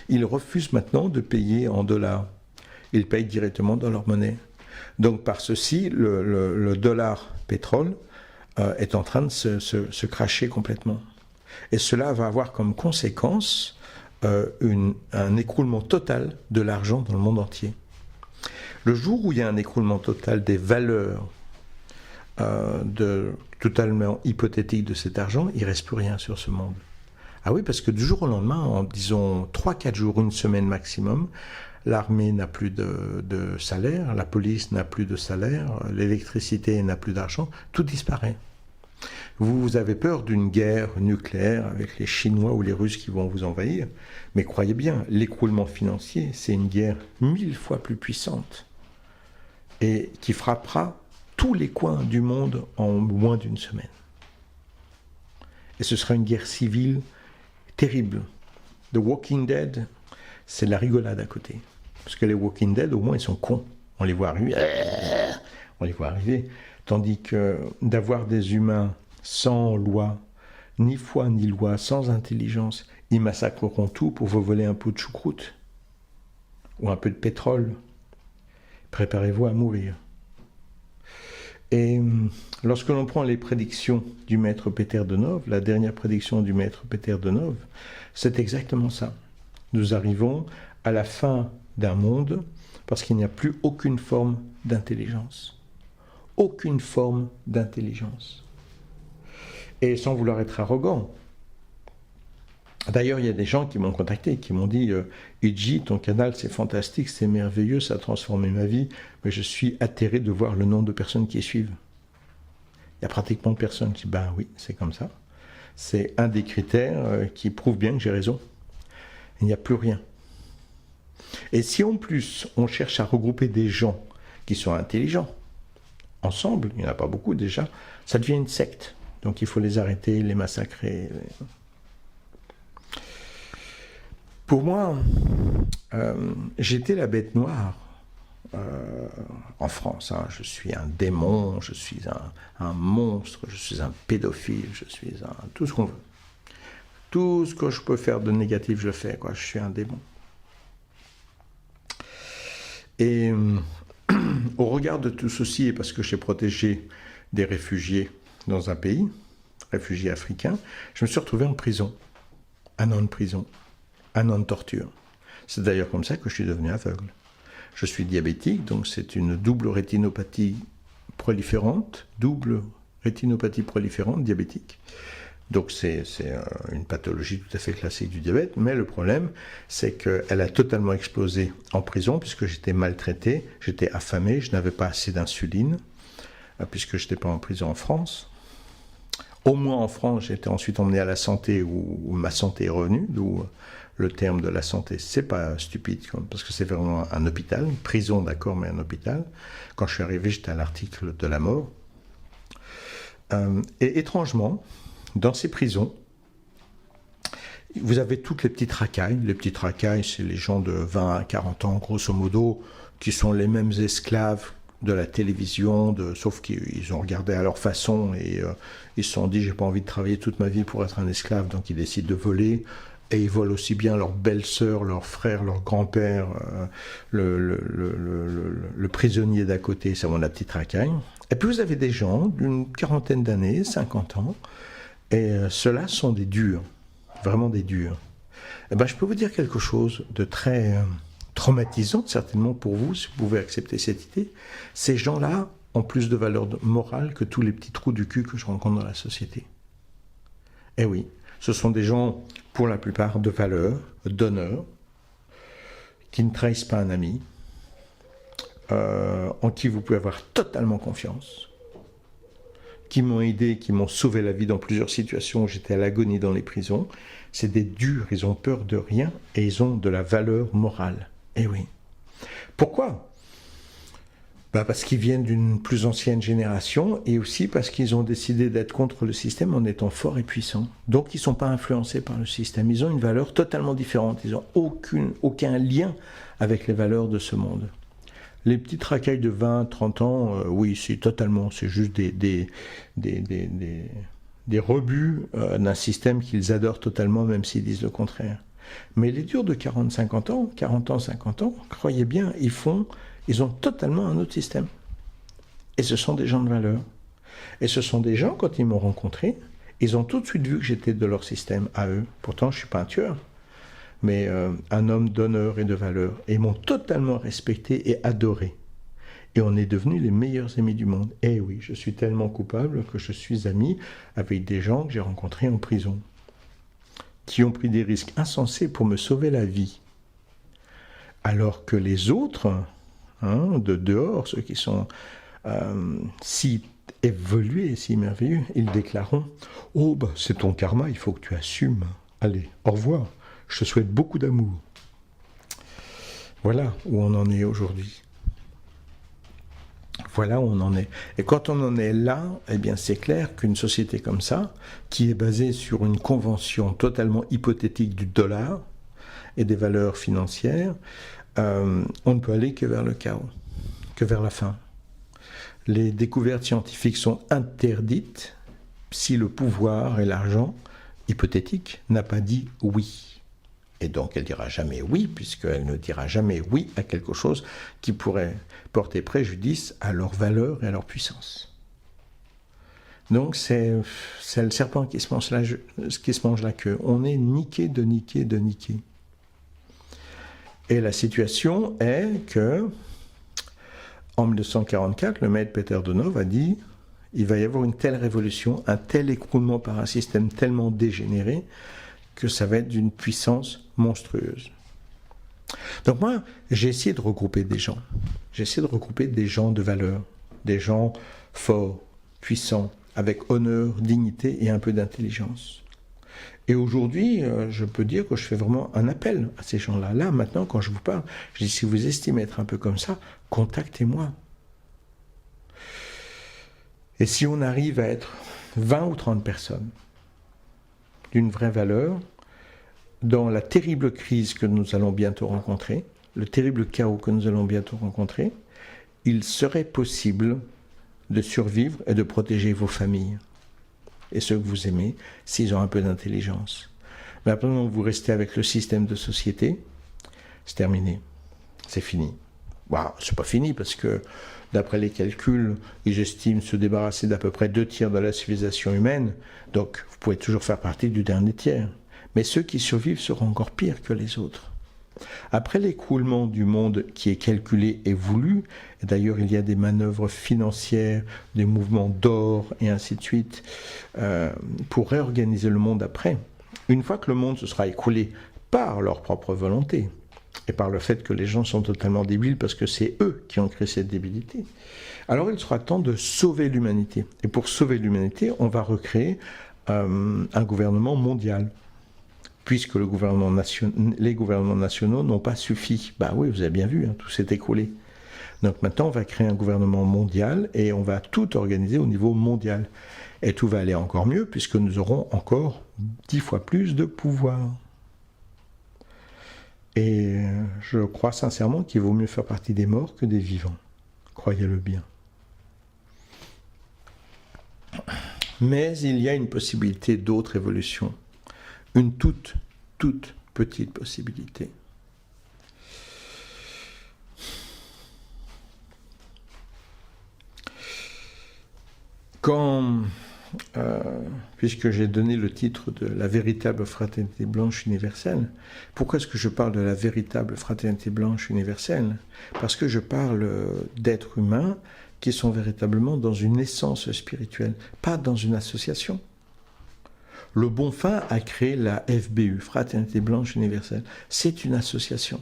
ils refusent maintenant de payer en dollars. Ils payent directement dans leur monnaie. Donc par ceci, le dollar pétrole est en train de se cracher complètement. Et cela va avoir comme conséquence un écroulement total de l'argent dans le monde entier. Le jour où il y a un écroulement total des valeurs totalement hypothétiques de cet argent, il ne reste plus rien sur ce monde. Ah oui, parce que du jour au lendemain, en disons 3-4 jours, une semaine maximum, l'armée n'a plus de salaire, la police n'a plus de salaire, l'électricité n'a plus d'argent, tout disparaît. Vous avez peur d'une guerre nucléaire avec les Chinois ou les Russes qui vont vous envahir, mais croyez bien, l'écroulement financier, c'est une guerre 1000 fois plus puissante et qui frappera tous les coins du monde en moins d'une semaine. Et ce sera une guerre civile terrible. The Walking Dead, c'est la rigolade à côté. Parce que les Walking Dead, au moins, ils sont cons. On les voit arriver. On les voit arriver. Tandis que d'avoir des humains sans loi, ni foi ni loi, sans intelligence, ils massacreront tout pour vous voler un pot de choucroute ou un peu de pétrole. Préparez-vous à mourir. Et lorsque l'on prend les prédictions du maître Peter de Nove, la dernière prédiction du maître Peter de Nove, c'est exactement ça. Nous arrivons à la fin d'un monde parce qu'il n'y a plus aucune forme d'intelligence. Aucune forme d'intelligence. Et sans vouloir être arrogant. D'ailleurs, il y a des gens qui m'ont contacté, qui m'ont dit « Iji, ton canal, c'est fantastique, c'est merveilleux, ça a transformé ma vie, mais je suis atterré de voir le nombre de personnes qui suivent. » Il y a pratiquement personne qui disent « Ben oui, c'est comme ça. » C'est un des critères qui prouve bien que j'ai raison. Il n'y a plus rien. Et si en plus, on cherche à regrouper des gens qui sont intelligents, ensemble, il n'y en a pas beaucoup déjà, ça devient une secte. Donc il faut les arrêter, les massacrer. Pour moi, j'étais la bête noire en France. Hein. Je suis un démon, je suis un monstre, je suis un pédophile, je suis tout ce qu'on veut. Tout ce que je peux faire de négatif, je fais, quoi. Je suis un démon. Et au regard de tout ceci, et parce que j'ai protégé des réfugiés dans un pays, réfugiés africains, je me suis retrouvé en prison. 1 an de prison, 1 an de torture. C'est d'ailleurs comme ça que je suis devenu aveugle. Je suis diabétique, donc c'est une double rétinopathie proliférante, diabétique. Donc c'est une pathologie tout à fait classique du diabète, mais le problème, c'est qu'elle a totalement explosé en prison, puisque j'étais maltraité, j'étais affamé, je n'avais pas assez d'insuline, puisque je n'étais pas en prison en France. Au moins en France, j'ai été ensuite emmené à la santé, où ma santé est revenue, d'où le terme de la santé, c'est pas stupide, parce que c'est vraiment un hôpital, une prison d'accord, mais un hôpital. Quand je suis arrivé, j'étais à l'article de la mort. Et étrangement, dans ces prisons, vous avez toutes les petites racailles. Les petites racailles, c'est les gens de 20 à 40 ans, grosso modo, qui sont les mêmes esclaves de la télévision, sauf qu'ils ont regardé à leur façon et ils se sont dit, j'ai pas envie de travailler toute ma vie pour être un esclave, donc ils décident de voler Et ils volent aussi bien leur belle-sœur, leur frère, leur grand-père, le prisonnier d'à côté, c'est la petite racaille. Et puis vous avez des gens d'une quarantaine d'années, 50 ans, et ceux-là sont des durs, vraiment des durs. Eh ben, je peux vous dire quelque chose de très traumatisant, certainement pour vous, si vous pouvez accepter cette idée. Ces gens-là ont plus de valeur morale que tous les petits trous du cul que je rencontre dans la société. Eh oui, ce sont des gens, pour la plupart, de valeur, d'honneur, qui ne trahissent pas un ami, en qui vous pouvez avoir totalement confiance, qui m'ont aidé, qui m'ont sauvé la vie dans plusieurs situations où j'étais à l'agonie dans les prisons. C'est des durs, ils ont peur de rien et ils ont de la valeur morale. Eh oui. Pourquoi ? Parce qu'ils viennent d'une plus ancienne génération et aussi parce qu'ils ont décidé d'être contre le système en étant forts et puissants. Donc ils ne sont pas influencés par le système. Ils ont une valeur totalement différente. Ils n'ont aucun lien avec les valeurs de ce monde. Les petites racailles de 20, 30 ans, oui, c'est juste des rebuts d'un système qu'ils adorent totalement, même s'ils disent le contraire. Mais les durs de 40, 50 ans, 50 ans, croyez bien, ils ont totalement un autre système. Et ce sont des gens de valeur. Et ce sont des gens, quand ils m'ont rencontré, ils ont tout de suite vu que j'étais de leur système à eux. Pourtant, je ne suis pas un tueur, mais un homme d'honneur et de valeur. Et ils m'ont totalement respecté et adoré. Et on est devenus les meilleurs amis du monde. Eh oui, je suis tellement coupable que je suis ami avec des gens que j'ai rencontrés en prison, qui ont pris des risques insensés pour me sauver la vie. Alors que les autres, de dehors, ceux qui sont si évolués, si merveilleux, ils déclareront « Oh, c'est ton karma, il faut que tu assumes. Allez, au revoir, je te souhaite beaucoup d'amour. » Voilà où on en est aujourd'hui. Voilà où on en est. Et quand on en est là, eh bien c'est clair qu'une société comme ça, qui est basée sur une convention totalement hypothétique du dollar et des valeurs financières, on ne peut aller que vers le chaos, que vers la fin. Les découvertes scientifiques sont interdites si le pouvoir et l'argent, hypothétique, n'a pas dit oui. Et donc elle ne dira jamais oui, puisqu'elle ne dira jamais oui à quelque chose qui pourrait porter préjudice à leur valeur et à leur puissance. Donc c'est le serpent qui se mange la queue. On est niqué de niqué de niqué. Et la situation est que, en 1944, le maître Peter Donov a dit il va y avoir une telle révolution, un tel écroulement par un système tellement dégénéré que ça va être d'une puissance monstrueuse. Donc moi, j'ai essayé de regrouper des gens. J'ai essayé de regrouper des gens de valeur, des gens forts, puissants, avec honneur, dignité et un peu d'intelligence. Et aujourd'hui, je peux dire que je fais vraiment un appel à ces gens-là. Là, maintenant, quand je vous parle, je dis, si vous estimez être un peu comme ça, contactez-moi. Et si on arrive à être 20 ou 30 personnes d'une vraie valeur, dans la terrible crise que nous allons bientôt rencontrer, le terrible chaos que nous allons bientôt rencontrer, il serait possible de survivre et de protéger vos familles et ceux que vous aimez, s'ils ont un peu d'intelligence. Mais après, vous restez avec le système de société, c'est terminé, c'est fini. Bon, c'est pas fini parce que, d'après les calculs, ils estiment se débarrasser d'à peu près 2/3 de la civilisation humaine, donc vous pouvez toujours faire partie du dernier tiers. Mais ceux qui survivent seront encore pires que les autres. Après l'écroulement du monde qui est calculé et voulu, et d'ailleurs il y a des manœuvres financières, des mouvements d'or et ainsi de suite, pour réorganiser le monde après, une fois que le monde se sera écroulé par leur propre volonté, et par le fait que les gens sont totalement débiles parce que c'est eux qui ont créé cette débilité, alors il sera temps de sauver l'humanité. Et pour sauver l'humanité, on va recréer un gouvernement mondial. Puisque les gouvernements nationaux n'ont pas suffi. Bah oui, vous avez bien vu, tout s'est écroulé. Donc maintenant, on va créer un gouvernement mondial et on va tout organiser au niveau mondial. Et tout va aller encore mieux puisque nous aurons encore 10 fois plus de pouvoir. Et je crois sincèrement qu'il vaut mieux faire partie des morts que des vivants. Croyez-le bien. Mais il y a une possibilité d'autre évolution. Une toute toute petite possibilité. Puisque j'ai donné le titre de la véritable fraternité blanche universelle, pourquoi est-ce que je parle de la véritable fraternité blanche universelle? Parce que je parle d'êtres humains qui sont véritablement dans une essence spirituelle, pas dans une association. Le Bonfim a créé la FBU, Fraternité Blanche Universelle. C'est une association.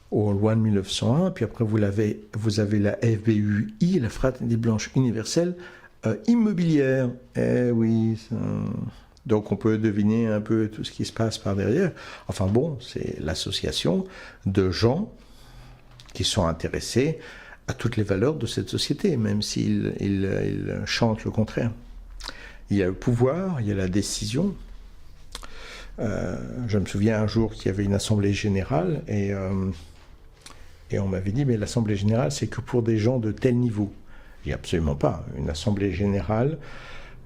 Aux lois de 1901, puis après vous avez la FBUI, la Fraternité Blanche Universelle immobilière. Eh oui, ça... Donc on peut deviner un peu tout ce qui se passe par derrière. Enfin bon, c'est l'association de gens qui sont intéressés à toutes les valeurs de cette société, même s'ils chantent le contraire. Il y a le pouvoir, il y a la décision. Je me souviens un jour qu'il y avait une assemblée générale et on m'avait dit, mais l'assemblée générale, c'est que pour des gens de tel niveau. Je dis absolument pas. Une assemblée générale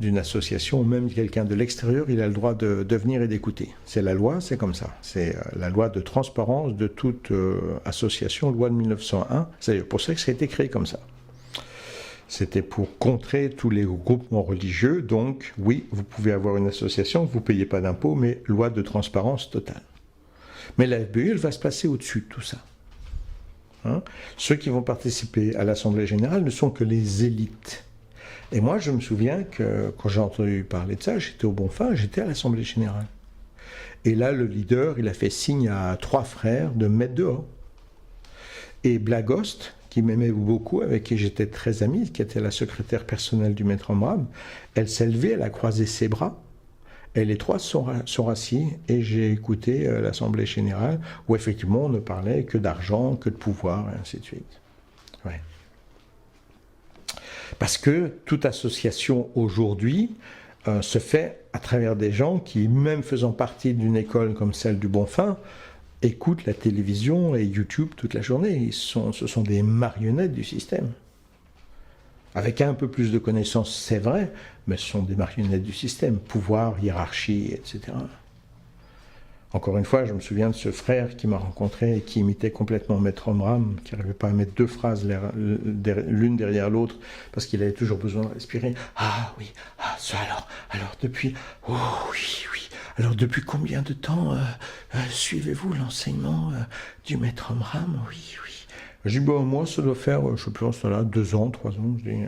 d'une association, ou même quelqu'un de l'extérieur, il a le droit de venir et d'écouter. C'est la loi, c'est comme ça. C'est la loi de transparence de toute association, loi de 1901. C'est pour ça que ça a été créé comme ça. C'était pour contrer tous les groupements religieux. Donc, oui, vous pouvez avoir une association, vous ne payez pas d'impôts, mais loi de transparence totale. Mais la FBU, elle va se placer au-dessus de tout ça. Hein? Ceux qui vont participer à l'Assemblée générale ne sont que les élites. Et moi, je me souviens que quand j'ai entendu parler de ça, j'étais au Bonfim, j'étais à l'Assemblée générale. Et là, le leader, il a fait signe à 3 frères de me mettre dehors. Et Blagost, qui m'aimait beaucoup, avec qui j'étais très ami, qui était la secrétaire personnelle du maître Omram, elle s'est levée, elle a croisé ses bras, et les 3 sont assis, et j'ai écouté l'Assemblée générale, où effectivement on ne parlait que d'argent, que de pouvoir, et ainsi de suite. Ouais. Parce que toute association aujourd'hui se fait à travers des gens qui, même faisant partie d'une école comme celle du Bonfim, écoutent la télévision et YouTube toute la journée. Ce sont des marionnettes du système. Avec un peu plus de connaissances, c'est vrai, mais ce sont des marionnettes du système. Pouvoir, hiérarchie, etc. Encore une fois, je me souviens de ce frère qui m'a rencontré et qui imitait complètement Maître Omram, qui n'arrivait pas à mettre 2 phrases l'une derrière l'autre, parce qu'il avait toujours besoin de respirer. Ah oui, ah ça alors depuis, oh oui, oui. Alors depuis combien de temps suivez-vous l'enseignement du Maître Omram? Oui, oui. J'ai dit, bon, moi ça doit faire, je ne sais plus, cela, 2 ans, 3 ans. Je dis,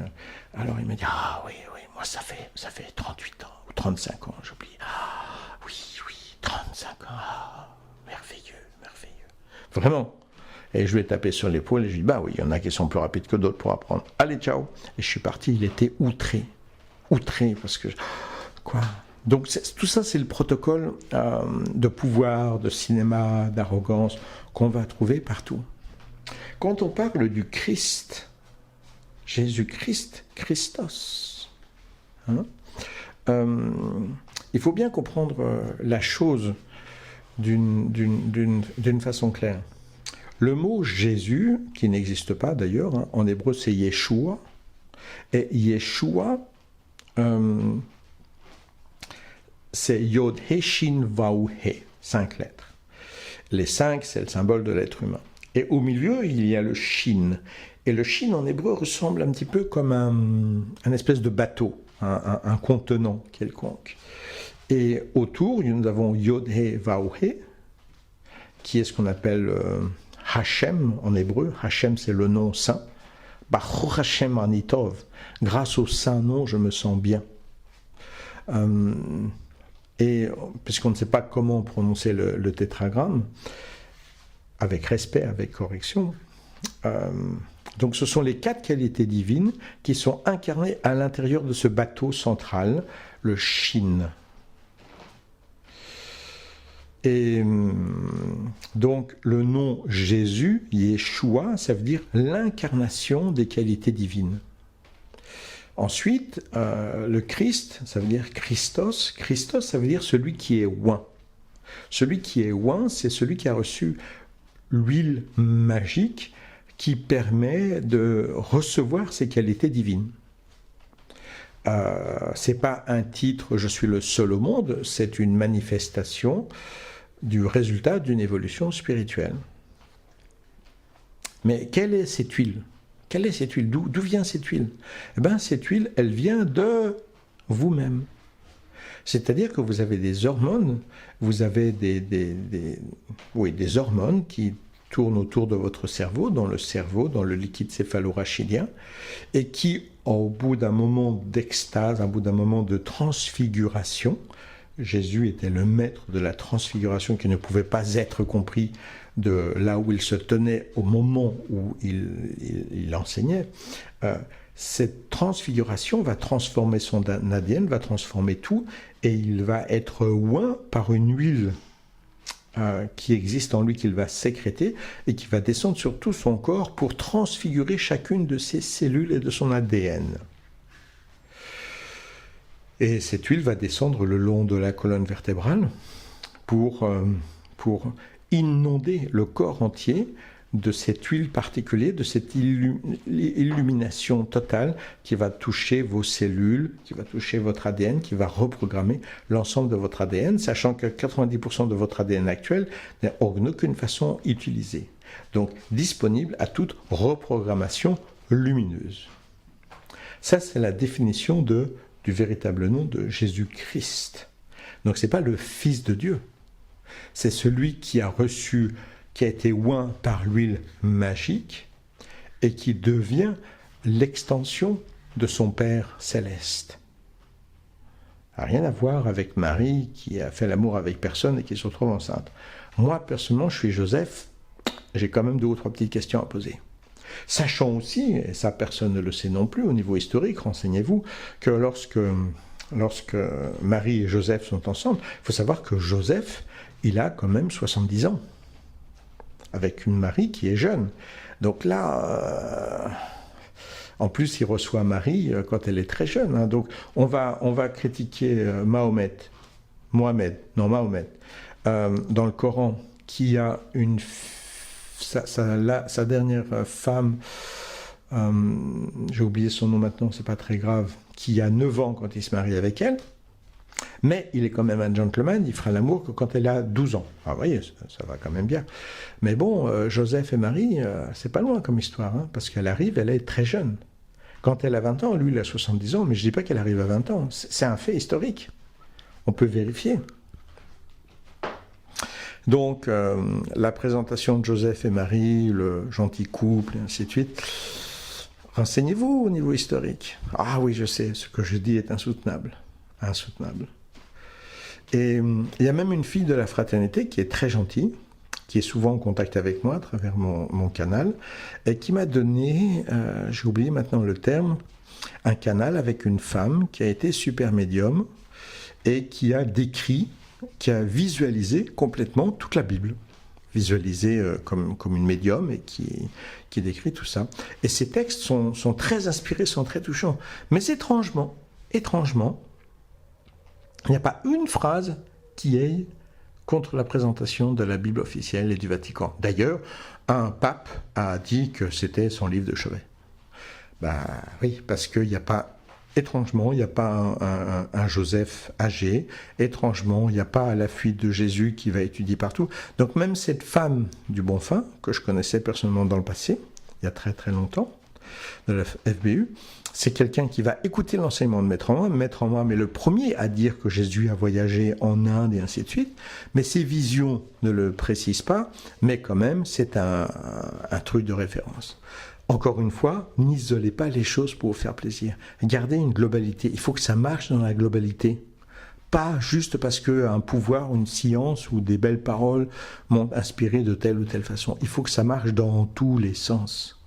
alors il m'a dit, ah oui, oui, moi ça fait 38 ans, ou 35 ans, j'oublie. Ah oui, oui. 35 ans, ah, merveilleux, merveilleux. Vraiment. Et je lui ai tapé sur l'épaule et je lui ai dit, bah oui, il y en a qui sont plus rapides que d'autres pour apprendre. Allez, ciao. Et je suis parti, il était outré. Outré, parce que... Quoi? Donc tout ça, c'est le protocole de pouvoir, de cinéma, d'arrogance qu'on va trouver partout. Quand on parle du Christ, Jésus-Christ, Christos, hein, il faut bien comprendre la chose d'une façon claire. Le mot Jésus, qui n'existe pas d'ailleurs, hein, en hébreu c'est Yeshua, et Yeshua, c'est Yod He Shin Vav He, 5 lettres. Les 5, c'est le symbole de l'être humain. Et au milieu, il y a le Shin. Et le Shin en hébreu ressemble un petit peu comme un espèce de bateau, un contenant quelconque. Et autour, nous avons Yod He Vav He, qui est ce qu'on appelle Hachem en hébreu. Hachem, c'est le nom saint. Baruch Hashem Anitov. Grâce au saint nom, je me sens bien. Et puisqu'on ne sait pas comment prononcer le tétragramme, avec respect, avec correction, donc ce sont les 4 qualités divines qui sont incarnées à l'intérieur de ce bateau central, le Shin. Et donc le nom Jésus, Yeshua, ça veut dire l'incarnation des qualités divines. Ensuite, le Christ, ça veut dire Christos. Christos, ça veut dire celui qui est oint. Celui qui est oint, c'est celui qui a reçu l'huile magique qui permet de recevoir ces qualités divines. c'est pas un titre, je suis le seul au monde, c'est une manifestation du résultat d'une évolution spirituelle. Mais quelle est cette huile? Quelle est cette huile? D'où vient cette huile? Eh bien, cette huile, elle vient de vous-même. C'est-à-dire que vous avez des hormones, vous avez des hormones qui tournent autour de votre cerveau, dans le liquide céphalorachidien, et qui, au bout d'un moment d'extase, au bout d'un moment de transfiguration, Jésus était le maître de la transfiguration qui ne pouvait pas être compris de là où il se tenait au moment où il enseignait. Cette transfiguration va transformer son ADN, va transformer tout, et il va être oint par une huile qui existe en lui, qu'il va sécréter, et qui va descendre sur tout son corps pour transfigurer chacune de ses cellules et de son ADN. Et cette huile va descendre le long de la colonne vertébrale pour inonder le corps entier de cette huile particulière, de cette illumination totale qui va toucher vos cellules, qui va toucher votre ADN, qui va reprogrammer l'ensemble de votre ADN, sachant que 90% de votre ADN actuel n'est en aucune façon utilisé. Donc disponible à toute reprogrammation lumineuse. Ça, c'est la définition du véritable nom de Jésus-Christ. Donc ce n'est pas le Fils de Dieu, c'est celui qui a été oint par l'huile magique et qui devient l'extension de son Père céleste. Ça n'a rien à voir avec Marie qui a fait l'amour avec personne et qui se retrouve enceinte. Moi, personnellement, je suis Joseph, j'ai quand même 2 ou 3 petites questions à poser. Sachant aussi, et ça personne ne le sait non plus au niveau historique, renseignez-vous, que lorsque Marie et Joseph sont ensemble, il faut savoir que Joseph, il a quand même 70 ans, avec une Marie qui est jeune. Donc là, en plus, il reçoit Marie quand elle est très jeune. Hein. Donc on va critiquer Mahomet, dans le Coran, qui a sa dernière femme, j'ai oublié son nom maintenant, c'est pas très grave, qui a 9 ans quand il se marie avec elle, mais il est quand même un gentleman, il fera l'amour que quand elle a 12 ans. Ah, vous voyez, ça va quand même bien. Mais bon, Joseph et Marie, c'est pas loin comme histoire, hein, parce qu'elle arrive, elle est très jeune. Quand elle a 20 ans, lui, il a 70 ans, mais je dis pas qu'elle arrive à 20 ans. C'est un fait historique. On peut vérifier. Donc, la présentation de Joseph et Marie, le gentil couple, et ainsi de suite, renseignez-vous au niveau historique. Ah oui, je sais, ce que je dis est insoutenable. Insoutenable. Et il y a même une fille de la fraternité qui est très gentille, qui est souvent en contact avec moi à travers mon canal, et qui m'a donné, j'ai oublié maintenant le terme, un canal avec une femme qui a été super médium et qui a décrit, qui a visualisé complètement toute la Bible, visualisé comme une médium et qui décrit tout ça. Et ces textes sont très inspirés, sont très touchants. Mais étrangement, il n'y a pas une phrase qui est contre la présentation de la Bible officielle et du Vatican. D'ailleurs, un pape a dit que c'était son livre de chevet. Ben oui, parce qu'il n'y a pas, étrangement, il n'y a pas un Joseph âgé, étrangement, il n'y a pas la fuite de Jésus qui va étudier partout. Donc même cette femme du bon fin, que je connaissais personnellement dans le passé, il y a très très longtemps, de la FBU, c'est quelqu'un qui va écouter l'enseignement de Maître en moi, mais le premier à dire que Jésus a voyagé en Inde et ainsi de suite, mais ses visions ne le précisent pas, mais quand même c'est un truc de référence. Encore une fois, n'isolez pas les choses pour vous faire plaisir. Gardez une globalité, il faut que ça marche dans la globalité. Pas juste parce qu'un pouvoir, une science ou des belles paroles m'ont inspiré de telle ou telle façon. Il faut que ça marche dans tous les sens,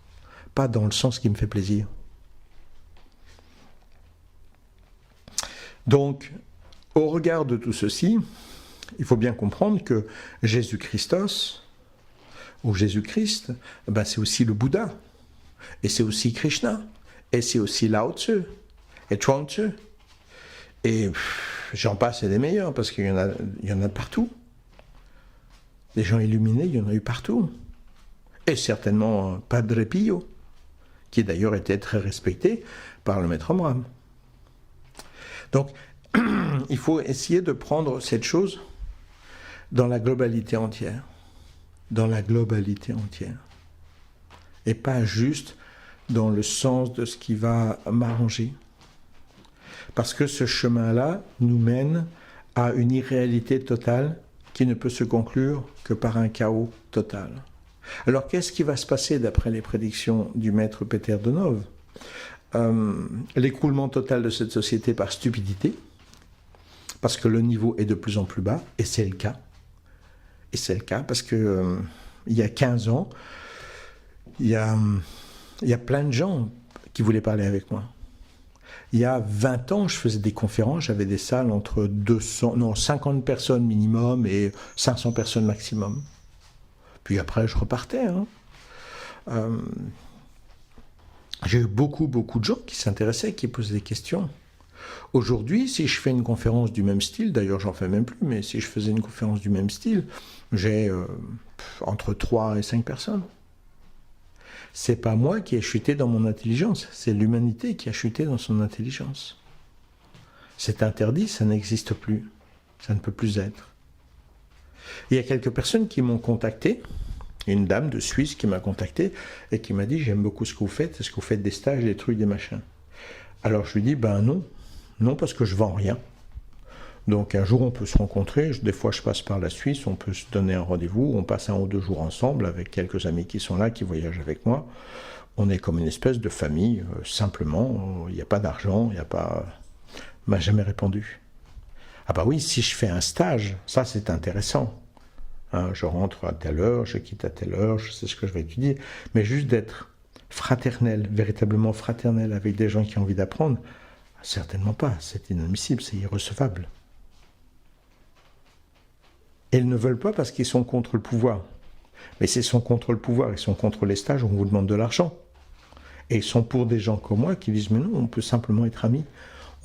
pas dans le sens qui me fait plaisir. Donc, au regard de tout ceci, il faut bien comprendre que Jésus-Christos, ou Jésus-Christ, ben c'est aussi le Bouddha, et c'est aussi Krishna, et c'est aussi Lao Tzu, et Chuang Tzu, et j'en passe et des meilleurs, parce qu'il y en a partout. Des gens illuminés, il y en a eu partout. Et certainement Padre Pio, qui d'ailleurs était très respecté par le Maître Abraham. Donc, il faut essayer de prendre cette chose dans la globalité entière. Dans la globalité entière. Et pas juste dans le sens de ce qui va m'arranger. Parce que ce chemin-là nous mène à une irréalité totale qui ne peut se conclure que par un chaos total. Alors qu'est-ce qui va se passer d'après les prédictions du maître Peter Donov? L'écroulement total de cette société par stupidité, parce que le niveau est de plus en plus bas, et c'est le cas. Et c'est le cas parce que il y a 15 ans, il y a plein de gens qui voulaient parler avec moi. Il y a 20 ans, je faisais des conférences, j'avais des salles entre 50 personnes minimum et 500 personnes maximum. Puis après, je repartais. J'ai eu beaucoup de gens qui s'intéressaient, qui posaient des questions. Aujourd'hui, si je fais une conférence du même style, d'ailleurs j'en fais même plus, mais si je faisais une conférence du même style, j'ai entre 3 et 5 personnes. C'est pas moi qui ai chuté dans mon intelligence, c'est l'humanité qui a chuté dans son intelligence. C'est interdit, ça n'existe plus. Ça ne peut plus être. Il y a quelques personnes qui m'ont contacté, une dame de Suisse qui m'a contacté et qui m'a dit « J'aime beaucoup ce que vous faites, est-ce que vous faites des stages, des trucs, des machins ?» Alors je lui dis « Ben non parce que je vends rien. » Donc un jour on peut se rencontrer, des fois je passe par la Suisse, on peut se donner un rendez-vous, on passe 1 ou 2 jours ensemble avec quelques amis qui sont là, qui voyagent avec moi. On est comme une espèce de famille, simplement, il n'y a pas d'argent, il n'y a pas... m'a jamais répondu. Ah bah oui, si je fais un stage, ça c'est intéressant. Je rentre à telle heure, je quitte à telle heure, je sais ce que je vais étudier, mais juste d'être fraternel, véritablement fraternel avec des gens qui ont envie d'apprendre, certainement pas, c'est inadmissible, c'est irrecevable. Et ils ne veulent pas parce qu'ils sont contre le pouvoir. Mais s'ils sont contre le pouvoir, ils sont contre les stages, on vous demande de l'argent. Et ils sont pour des gens comme moi qui disent « Mais non, on peut simplement être amis.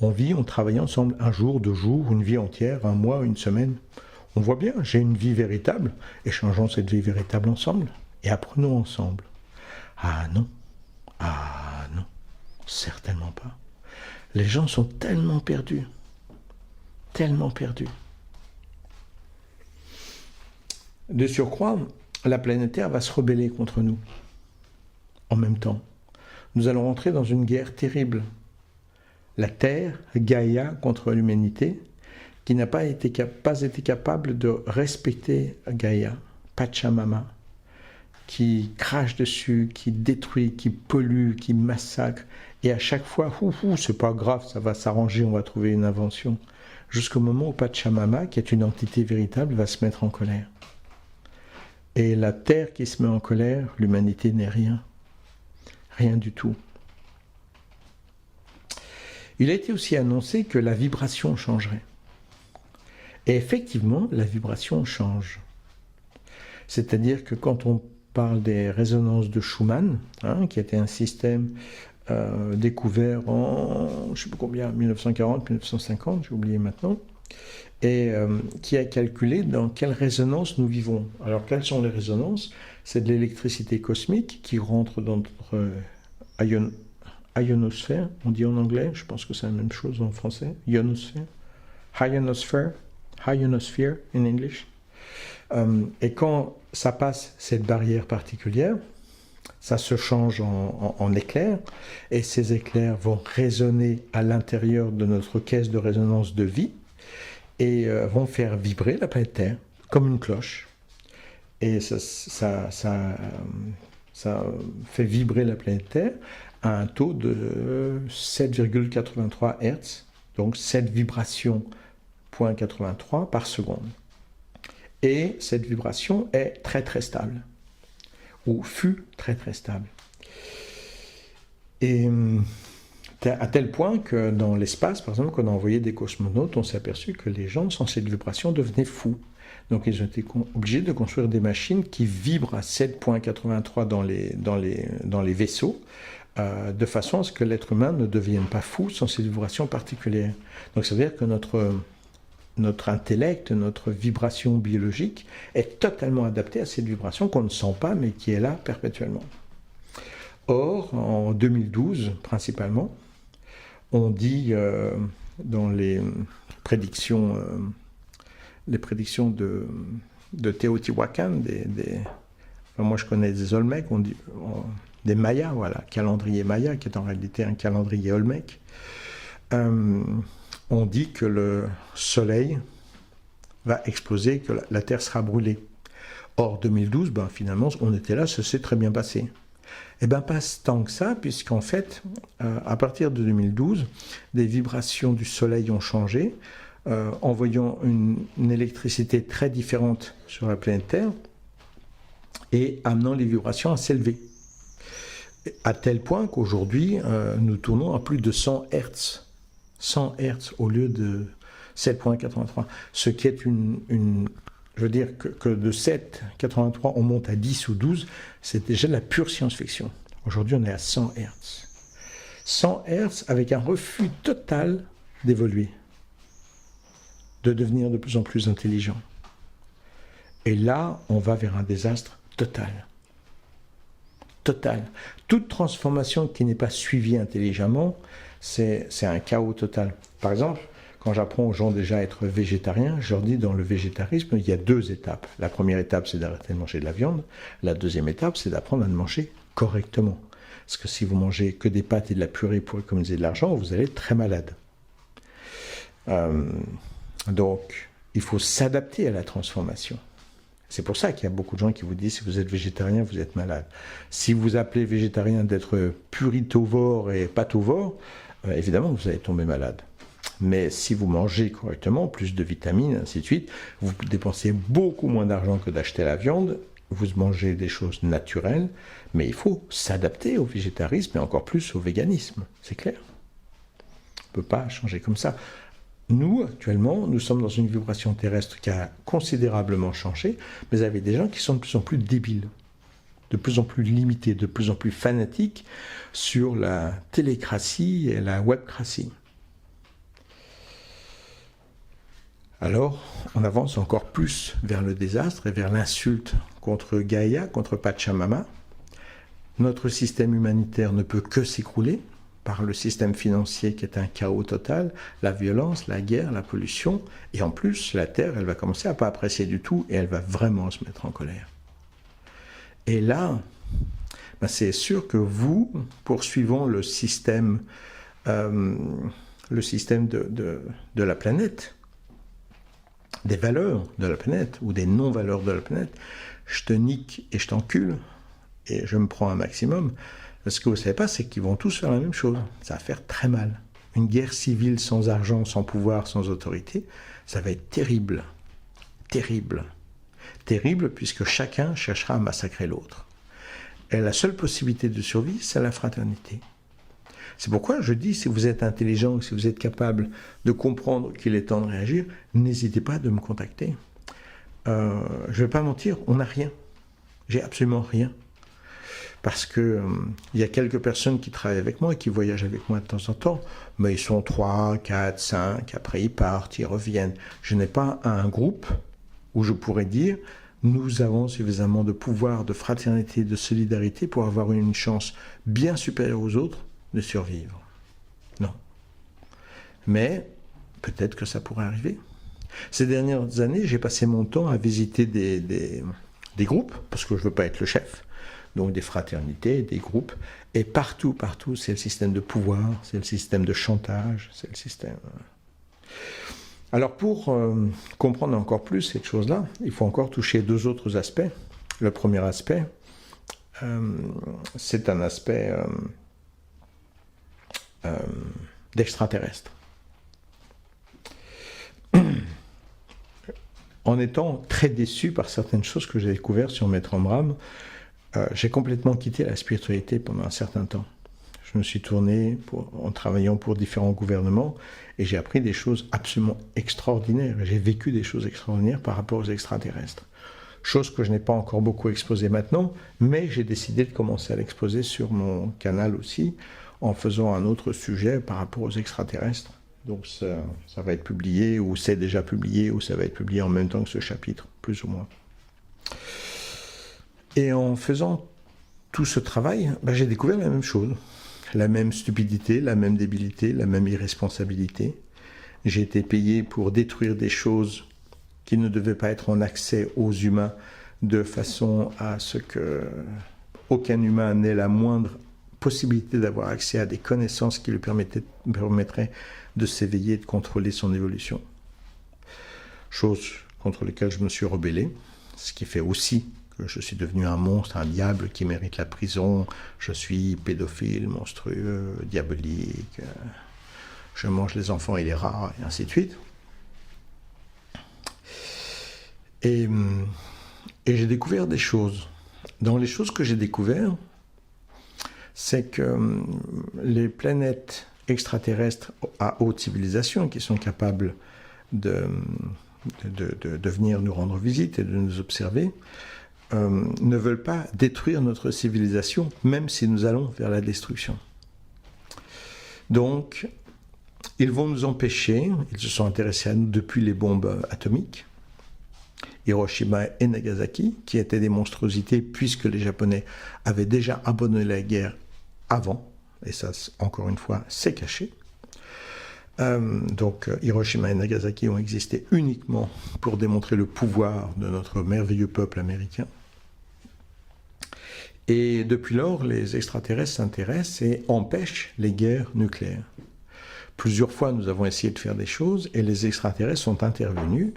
On vit, on travaille ensemble, 1 jour, 2 jours, une vie entière, 1 mois, 1 semaine. On voit bien, j'ai une vie véritable. Échangeons cette vie véritable ensemble et apprenons ensemble. » Ah non, certainement pas. Les gens sont tellement perdus. Tellement perdus. De surcroît, la planète Terre va se rebeller contre nous. En même temps, nous allons entrer dans une guerre terrible. La Terre, Gaïa, contre l'humanité, qui n'a pas été capable de respecter Gaïa, Pachamama, qui crache dessus, qui détruit, qui pollue, qui massacre. Et à chaque fois, c'est pas grave, ça va s'arranger, on va trouver une invention. Jusqu'au moment où Pachamama, qui est une entité véritable, va se mettre en colère. Et la Terre qui se met en colère, l'humanité n'est rien. Rien du tout. Il a été aussi annoncé que la vibration changerait. Et effectivement, la vibration change. C'est-à-dire que quand on parle des résonances de Schumann, qui était un système découvert en, je ne sais pas combien, 1940, 1950, j'ai oublié maintenant, et qui a calculé dans quelle résonance nous vivons. Alors, quelles sont les résonances? C'est de l'électricité cosmique qui rentre dans notre ionosphère, on dit en anglais, je pense que c'est la même chose en français, ionosphère, ionosphere in English. Et quand ça passe cette barrière particulière, ça se change en éclairs, et ces éclairs vont résonner à l'intérieur de notre caisse de résonance de vie, et vont faire vibrer la planète Terre, comme une cloche. Et ça fait vibrer la planète Terre à un taux de 7,83 Hz, donc 7 vibrations, 0,83 par seconde. Et cette vibration est très très stable, ou fut très très stable. Et à tel point que dans l'espace, par exemple, quand on a envoyé des cosmonautes, on s'est aperçu que les gens sans cette vibration devenaient fous. Donc ils ont été obligés de construire des machines qui vibrent à 7,83 dans les vaisseaux, de façon à ce que l'être humain ne devienne pas fou sans ces vibrations particulières. Donc ça veut dire que notre intellect, notre vibration biologique est totalement adaptée à cette vibration qu'on ne sent pas, mais qui est là perpétuellement. Or, en 2012, principalement, on dit dans prédictions, les prédictions de Teotihuacan, moi je connais des Olmecs, des Mayas, voilà, calendrier Maya, qui est en réalité un calendrier Olmec. On dit que le soleil va exploser, que la Terre sera brûlée. Or, 2012, finalement, on était là, ça s'est très bien passé. Eh bien, pas tant que ça, puisqu'en fait, à partir de 2012, des vibrations du soleil ont changé, envoyant une électricité très différente sur la planète Terre et amenant les vibrations à s'élever. À tel point qu'aujourd'hui, nous tournons à plus de 100 Hz. 100 Hz au lieu de 7.83. Ce qui est je veux dire que de 7,83 on monte à 10 ou 12, c'est déjà de la pure science-fiction. Aujourd'hui, on est à 100 Hz. 100 Hz avec un refus total d'évoluer, de devenir de plus en plus intelligent. Et là, on va vers un désastre total. Total. Toute transformation qui n'est pas suivie intelligemment, c'est un chaos total. Par exemple, quand j'apprends aux gens déjà à être végétariens, je leur dis dans le végétarisme, il y a 2 étapes. La première étape, c'est d'arrêter de manger de la viande. La deuxième étape, c'est d'apprendre à le manger correctement. Parce que si vous mangez que des pâtes et de la purée pour économiser de l'argent, vous allez être très malade. Donc, il faut s'adapter à la transformation. C'est pour ça qu'il y a beaucoup de gens qui vous disent si vous êtes végétarien, vous êtes malade. Si vous appelez végétarien d'être puritovore et patovore, évidemment, vous allez tomber malade. Mais si vous mangez correctement, plus de vitamines, ainsi de suite, vous dépensez beaucoup moins d'argent que d'acheter la viande, vous mangez des choses naturelles, mais il faut s'adapter au végétarisme et encore plus au véganisme, c'est clair. On ne peut pas changer comme ça. Nous, actuellement, nous sommes dans une vibration terrestre qui a considérablement changé, mais avec des gens qui sont de plus en plus débiles, de plus en plus limités, de plus en plus fanatiques sur la télécratie et la webcratie. Alors, on avance encore plus vers le désastre et vers l'insulte contre Gaïa, contre Pachamama. Notre système humanitaire ne peut que s'écrouler par le système financier qui est un chaos total, la violence, la guerre, la pollution, et en plus, la Terre, elle va commencer à ne pas apprécier du tout et elle va vraiment se mettre en colère. Et là, c'est sûr que vous, poursuivant le système de la planète, des valeurs de la planète ou des non-valeurs de la planète, je te nique et je t'encule et je me prends un maximum. Ce que vous ne savez pas, c'est qu'ils vont tous faire la même chose. Ça va faire très mal. Une guerre civile sans argent, sans pouvoir, sans autorité, ça va être terrible. Terrible. Terrible puisque chacun cherchera à massacrer l'autre. Et la seule possibilité de survie, c'est la fraternité. C'est pourquoi je dis, si vous êtes intelligent, si vous êtes capable de comprendre qu'il est temps de réagir, n'hésitez pas de me contacter. Je ne vais pas mentir, on n'a rien. J'ai absolument rien. Parce que y a quelques personnes qui travaillent avec moi et qui voyagent avec moi de temps en temps, mais ils sont 3, 4, 5, après ils partent, ils reviennent. Je n'ai pas un groupe où je pourrais dire nous avons suffisamment de pouvoir, de fraternité, de solidarité pour avoir une chance bien supérieure aux autres de survivre. Non. Mais peut-être que ça pourrait arriver. Ces dernières années, j'ai passé mon temps à visiter des groupes, parce que je ne veux pas être le chef, donc des fraternités, des groupes, et partout, c'est le système de pouvoir, c'est le système de chantage, c'est le système... Alors pour comprendre encore plus cette chose-là, il faut encore toucher 2 autres aspects. Le premier aspect, c'est un aspect d'extraterrestre. En étant très déçu par certaines choses que j'ai découvertes sur Maître Omram, j'ai complètement quitté la spiritualité pendant un certain temps. Je me suis tourné en travaillant pour différents gouvernements et j'ai appris des choses absolument extraordinaires. J'ai vécu des choses extraordinaires par rapport aux extraterrestres. Chose que je n'ai pas encore beaucoup exposée maintenant, mais j'ai décidé de commencer à l'exposer sur mon canal aussi, en faisant un autre sujet par rapport aux extraterrestres. Donc ça va être publié, ou c'est déjà publié, ou ça va être publié en même temps que ce chapitre, plus ou moins. Et en faisant tout ce travail, j'ai découvert la même chose. La même stupidité, la même débilité, la même irresponsabilité. j'ai été payé pour détruire des choses qui ne devaient pas être en accès aux humains de façon à ce que aucun humain n'ait la moindre possibilité d'avoir accès à des connaissances qui lui permettraient de s'éveiller et de contrôler son évolution. Chose contre lesquelles je me suis rebellé, ce qui fait aussi que je suis devenu un monstre, un diable qui mérite la prison. Je suis pédophile, monstrueux, diabolique, je mange les enfants et les rats, et ainsi de suite. Et j'ai découvert des choses. Dans les choses que j'ai découvertes, c'est que les planètes extraterrestres à haute civilisation, qui sont capables de venir nous rendre visite et de nous observer, ne veulent pas détruire notre civilisation, même si nous allons vers la destruction. Donc, ils vont nous empêcher, ils se sont intéressés à nous depuis les bombes atomiques, Hiroshima et Nagasaki, qui étaient des monstruosités puisque les Japonais avaient déjà abandonné la guerre avant, et ça, encore une fois, c'est caché. Donc, Hiroshima et Nagasaki ont existé uniquement pour démontrer le pouvoir de notre merveilleux peuple américain. Et depuis lors, les extraterrestres s'intéressent et empêchent les guerres nucléaires. Plusieurs fois, nous avons essayé de faire des choses et les extraterrestres sont intervenus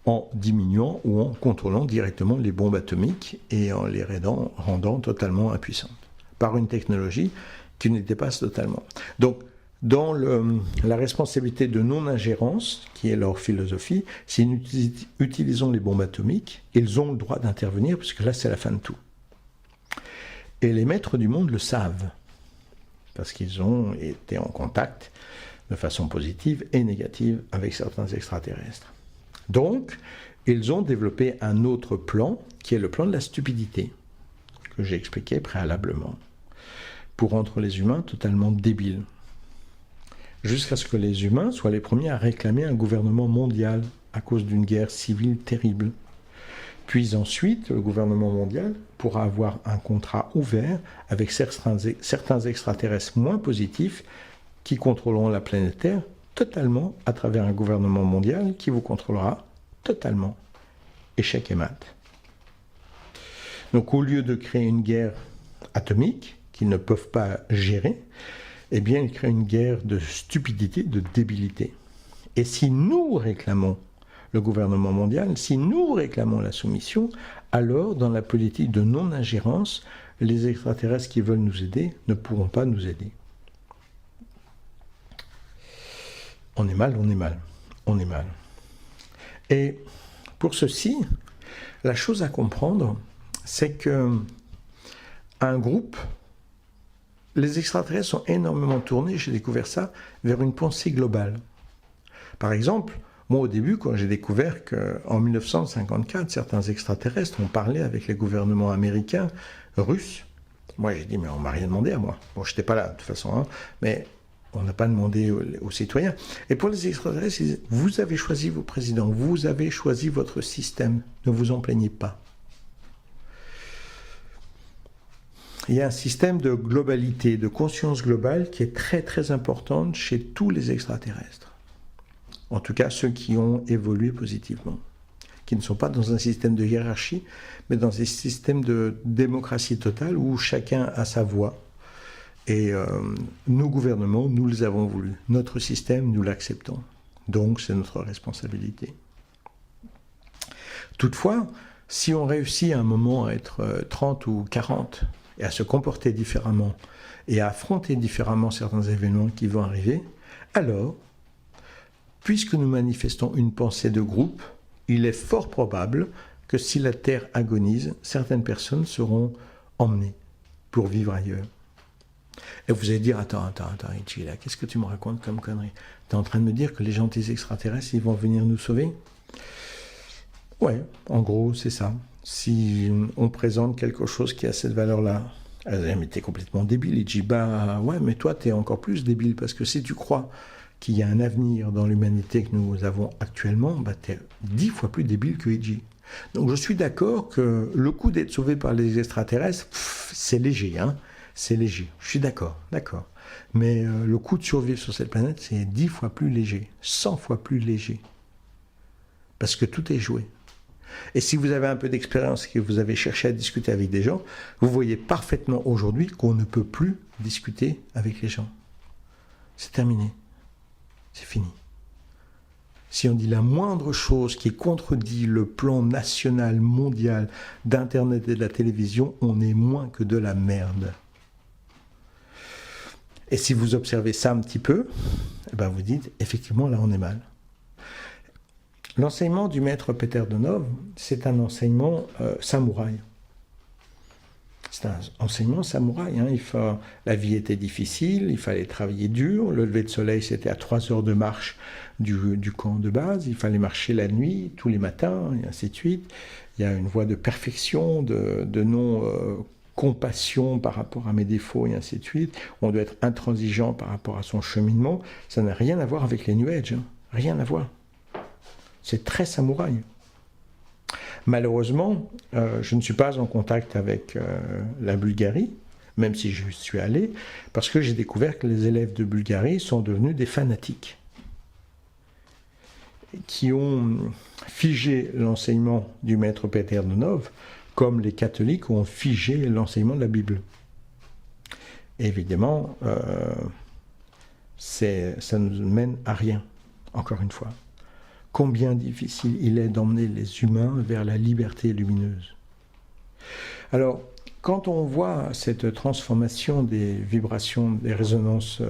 en diminuant ou en contrôlant directement les bombes atomiques et en les rendant totalement impuissantes, par une technologie qui les dépasse totalement. Donc, dans la responsabilité de non-ingérence, qui est leur philosophie, si nous utilisons les bombes atomiques, ils ont le droit d'intervenir, puisque là, c'est la fin de tout. Et les maîtres du monde le savent, parce qu'ils ont été en contact de façon positive et négative avec certains extraterrestres. Donc, ils ont développé un autre plan, qui est le plan de la stupidité, que j'ai expliqué préalablement, pour rendre les humains totalement débiles. Jusqu'à ce que les humains soient les premiers à réclamer un gouvernement mondial à cause d'une guerre civile terrible. Puis ensuite, le gouvernement mondial pourra avoir un contrat ouvert avec certains extraterrestres moins positifs qui contrôleront la planète Terre totalement à travers un gouvernement mondial qui vous contrôlera totalement. Échec et mat. Donc au lieu de créer une guerre atomique qu'ils ne peuvent pas gérer, eh bien, il crée une guerre de stupidité, de débilité. Et si nous réclamons le gouvernement mondial, si nous réclamons la soumission, alors, dans la politique de non-ingérence, les extraterrestres qui veulent nous aider ne pourront pas nous aider. On est mal, on est mal, on est mal. Et pour ceci, la chose à comprendre, c'est que un groupe, les extraterrestres sont énormément tournés, j'ai découvert ça, vers une pensée globale. Par exemple, moi au début, quand j'ai découvert qu'en 1954, certains extraterrestres ont parlé avec les gouvernements américains, russes, moi j'ai dit, mais on m'a rien demandé à moi. Bon, je n'étais pas là de toute façon, hein, mais on n'a pas demandé aux citoyens. Et pour les extraterrestres, ils disaient, vous avez choisi vos présidents, vous avez choisi votre système, ne vous en plaignez pas. Il y a un système de globalité, de conscience globale qui est très très importante chez tous les extraterrestres. En tout cas, ceux qui ont évolué positivement, qui ne sont pas dans un système de hiérarchie, mais dans un système de démocratie totale où chacun a sa voix. Et nos gouvernements, nous les avons voulus. Notre système, nous l'acceptons. Donc, c'est notre responsabilité. Toutefois, si on réussit à un moment à être 30 ou 40 et à se comporter différemment et à affronter différemment certains événements qui vont arriver, alors, puisque nous manifestons une pensée de groupe, il est fort probable que si la Terre agonise, certaines personnes seront emmenées pour vivre ailleurs. Et vous allez dire, attends, Ichi, là, qu'est-ce que tu me racontes comme connerie? Tu es en train de me dire que les gentils extraterrestres, ils vont venir nous sauver? Ouais, en gros, c'est ça. Si on présente quelque chose qui a cette valeur-là, mais t'es complètement débile, Ichi. Bah ouais, mais toi, t'es encore plus débile, parce que si tu crois qu'il y a un avenir dans l'humanité que nous avons actuellement, bah t'es 10 fois plus débile que Ichi. Donc je suis d'accord que le coup d'être sauvé par les extraterrestres, c'est léger, hein. C'est léger, je suis d'accord. Mais le coût de survivre sur cette planète, c'est 10 fois plus léger, 100 fois plus léger. Parce que tout est joué. Et si vous avez un peu d'expérience et que vous avez cherché à discuter avec des gens, vous voyez parfaitement aujourd'hui qu'on ne peut plus discuter avec les gens. C'est terminé. C'est fini. Si on dit la moindre chose qui contredit le plan national, mondial, d'Internet et de la télévision, on est moins que de la merde. Et si vous observez ça un petit peu, eh ben vous dites, effectivement, là on est mal. L'enseignement du maître Peter Donov, c'est un enseignement samouraï. C'est un enseignement samouraï. La vie était difficile, il fallait travailler dur. Le lever de soleil, c'était à 3 heures de marche du camp de base. Il fallait marcher la nuit, tous les matins, et ainsi de suite. Il y a une voie de perfection, de non-compassion par rapport à mes défauts, et ainsi de suite. On doit être intransigeant par rapport à son cheminement. Ça n'a rien à voir avec les New Age. Rien à voir. C'est très samouraï. Malheureusement, je ne suis pas en contact avec la Bulgarie, même si je suis allé, parce que j'ai découvert que les élèves de Bulgarie sont devenus des fanatiques, qui ont figé l'enseignement du maître Peter Donov, comme les catholiques ont figé l'enseignement de la Bible. Et évidemment, ça ne nous mène à rien, encore une fois. Combien difficile il est d'emmener les humains vers la liberté lumineuse. Alors, quand on voit cette transformation des vibrations, des résonances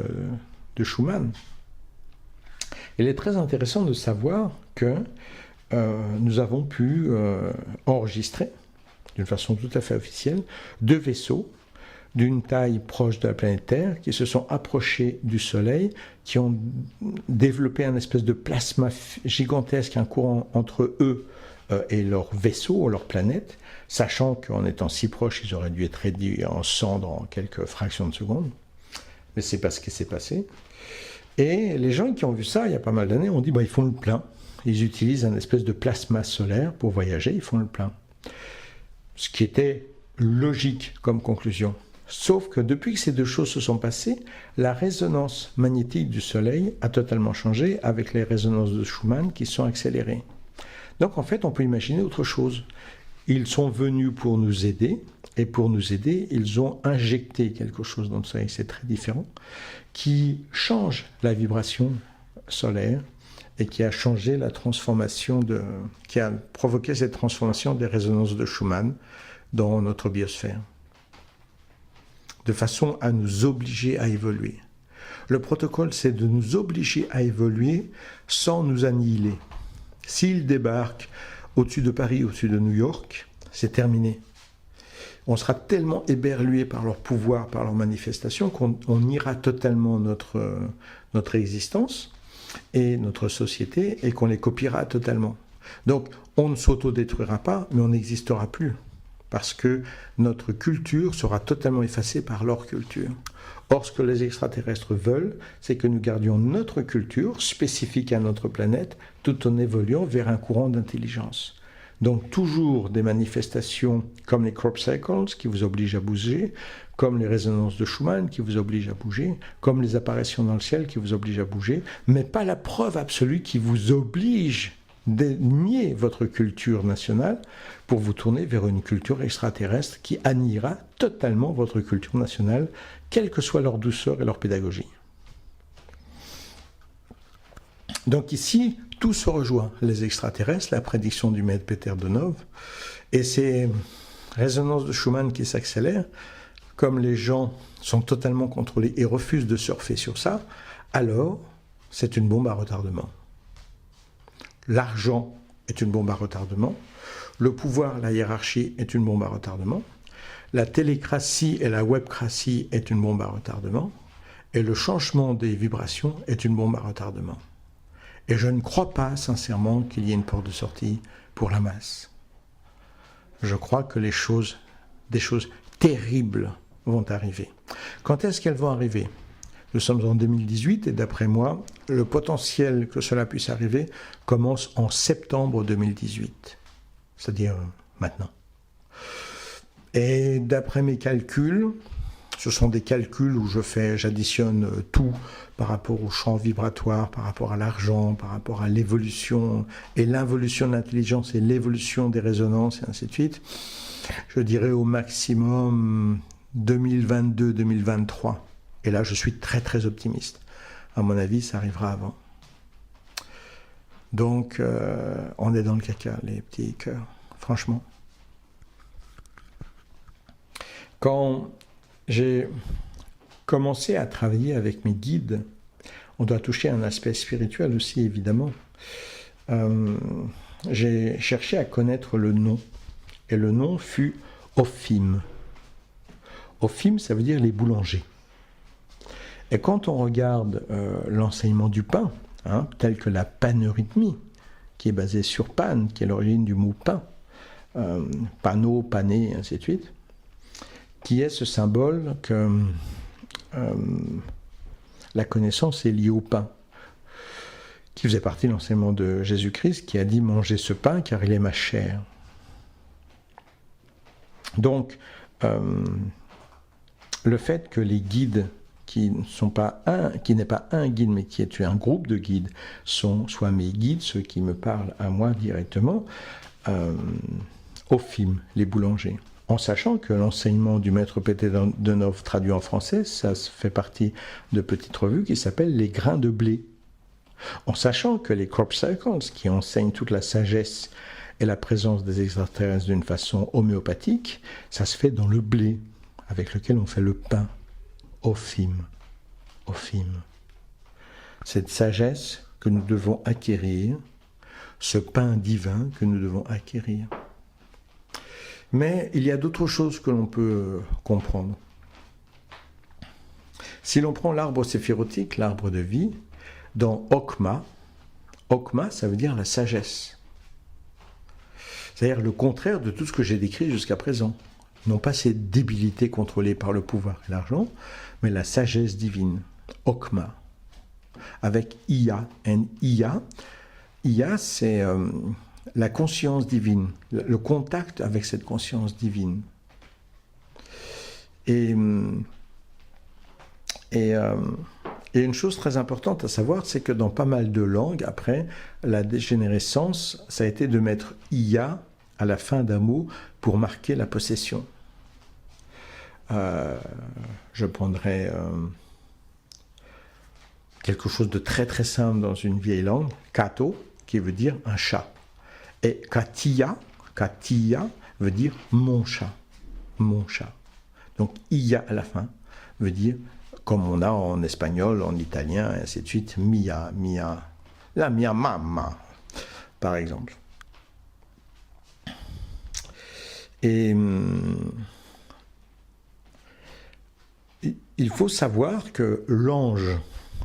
de Schumann, il est très intéressant de savoir que nous avons pu enregistrer, d'une façon tout à fait officielle, 2 vaisseaux d'une taille proche de la planète Terre, qui se sont approchés du Soleil, qui ont développé un espèce de plasma gigantesque, un courant entre eux et leur vaisseau, leur planète, sachant qu'en étant si proches, ils auraient dû être réduits en cendres en quelques fractions de secondes. Mais c'est pas ce qui s'est passé. Et les gens qui ont vu ça, il y a pas mal d'années, ont dit ils font le plein. Ils utilisent un espèce de plasma solaire pour voyager, ils font le plein. Ce qui était logique comme conclusion. Sauf que depuis que ces 2 choses se sont passées, la résonance magnétique du Soleil a totalement changé avec les résonances de Schumann qui sont accélérées. Donc en fait, on peut imaginer autre chose. Ils sont venus pour nous aider, et pour nous aider, ils ont injecté quelque chose dans le Soleil, c'est très différent, qui change la vibration solaire et qui a changé la transformation qui a provoqué cette transformation des résonances de Schumann dans notre biosphère, de façon à nous obliger à évoluer. Le protocole, c'est de nous obliger à évoluer sans nous annihiler. S'il débarque au-dessus de Paris, au-dessus de New York, c'est terminé. On sera tellement éberlué par leur pouvoir, par leur manifestation, qu'on ira totalement notre existence et notre société, et qu'on les copiera totalement. Donc, on ne s'autodétruira pas, mais on n'existera plus. Parce que notre culture sera totalement effacée par leur culture. Or, ce que les extraterrestres veulent, c'est que nous gardions notre culture spécifique à notre planète, tout en évoluant vers un courant d'intelligence. Donc, toujours des manifestations comme les crop cycles qui vous obligent à bouger, comme les résonances de Schumann qui vous obligent à bouger, comme les apparitions dans le ciel qui vous obligent à bouger, mais pas la preuve absolue qui vous oblige de nier votre culture nationale pour vous tourner vers une culture extraterrestre qui anniera totalement votre culture nationale, quelle que soit leur douceur et leur pédagogie. Donc ici, tout se rejoint, les extraterrestres, la prédiction du maître Peter Donov, et ces résonances de Schumann qui s'accélèrent, comme les gens sont totalement contrôlés et refusent de surfer sur ça, alors c'est une bombe à retardement. L'argent est une bombe à retardement, le pouvoir, la hiérarchie est une bombe à retardement, la télécratie et la webcratie est une bombe à retardement, et le changement des vibrations est une bombe à retardement. Et je ne crois pas sincèrement qu'il y ait une porte de sortie pour la masse. Je crois que des choses terribles vont arriver. Quand est-ce qu'elles vont arriver ? Nous sommes en 2018 et d'après moi, le potentiel que cela puisse arriver commence en septembre 2018, c'est-à-dire maintenant. Et d'après mes calculs, Ce sont des calculs où j'additionne tout par rapport au champ vibratoire, par rapport à l'argent, par rapport à l'évolution, et l'involution de l'intelligence et l'évolution des résonances, et ainsi de suite. Je dirais au maximum 2022-2023. Et là, je suis très très optimiste. À mon avis, ça arrivera avant. Donc, on est dans le caca, les petits cœurs, franchement. Quand j'ai commencé à travailler avec mes guides, on doit toucher un aspect spirituel aussi, évidemment. J'ai cherché à connaître le nom, et le nom fut Ophim. Ophim, ça veut dire les boulangers. Et quand on regarde l'enseignement du pain, tel que la paneurythmie, qui est basée sur pan, qui est l'origine du mot pain, panneau, pané, ainsi de suite, qui est ce symbole que la connaissance est liée au pain, qui faisait partie de l'enseignement de Jésus-Christ, qui a dit « mangez ce pain car il est ma chair ». Donc, le fait que les guides qui n'est pas un guide, mais qui est un groupe de guides, soit mes guides, ceux qui me parlent à moi directement, Ophim, les boulangers. En sachant que l'enseignement du maître Pété Denov traduit en français, ça fait partie de petites revues qui s'appellent les grains de blé. En sachant que les crop circles, qui enseignent toute la sagesse et la présence des extraterrestres d'une façon homéopathique, ça se fait dans le blé, avec lequel on fait le pain. Ophim. Ophim. Cette sagesse que nous devons acquérir, ce pain divin que nous devons acquérir. Mais il y a d'autres choses que l'on peut comprendre. Si l'on prend l'arbre séphirotique, l'arbre de vie, dans Okma, Okma, ça veut dire la sagesse. C'est-à-dire le contraire de tout ce que j'ai décrit jusqu'à présent. Non pas ces débilités contrôlées par le pouvoir et l'argent, mais la sagesse divine, Okma, avec Iya, N-I-A. Iya, c'est la conscience divine, le contact avec cette conscience divine. Et une chose très importante à savoir, c'est que dans pas mal de langues, après, la dégénérescence, ça a été de mettre Iya à la fin d'un mot pour marquer la possession. Je prendrais quelque chose de très très simple dans une vieille langue, kato, qui veut dire un chat. Et katia veut dire mon chat. Mon chat. Donc iya à la fin veut dire, comme on a en espagnol, en italien, et ainsi de suite, mia, la mia mamma, par exemple. Et il faut savoir que l'ange,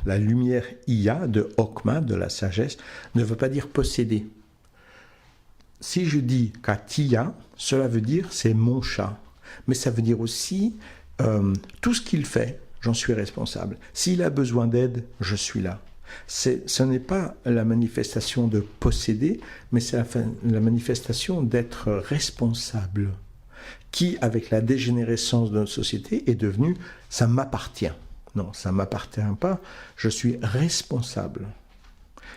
la lumière Iya de Okma, de la sagesse, ne veut pas dire posséder. Si je dis Katia, cela veut dire c'est mon chat. Mais ça veut dire aussi tout ce qu'il fait, j'en suis responsable. S'il a besoin d'aide, je suis là. Ce n'est pas la manifestation de posséder, mais c'est la manifestation d'être responsable. Qui, avec la dégénérescence de notre société, est devenu « ça m'appartient ». Non, ça ne m'appartient pas, je suis responsable.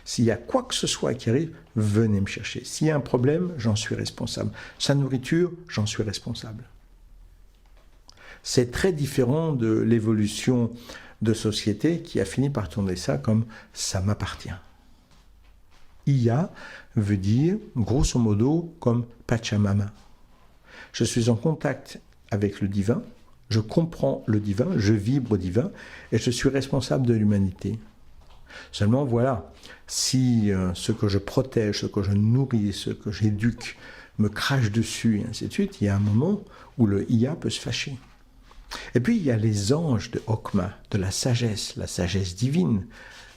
S'il y a quoi que ce soit qui arrive, venez me chercher. S'il y a un problème, j'en suis responsable. Sa nourriture, j'en suis responsable. C'est très différent de l'évolution de société qui a fini par tourner ça comme « ça m'appartient ». Iya veut dire, grosso modo, comme Pachamama. Je suis en contact avec le divin, je comprends le divin, je vibre au divin, et je suis responsable de l'humanité. Seulement, voilà, si ce que je protège, ce que je nourris, ce que j'éduque, me crache dessus, et ainsi de suite, il y a un moment où le Iya peut se fâcher. Et puis, il y a les anges de Okma, de la sagesse divine.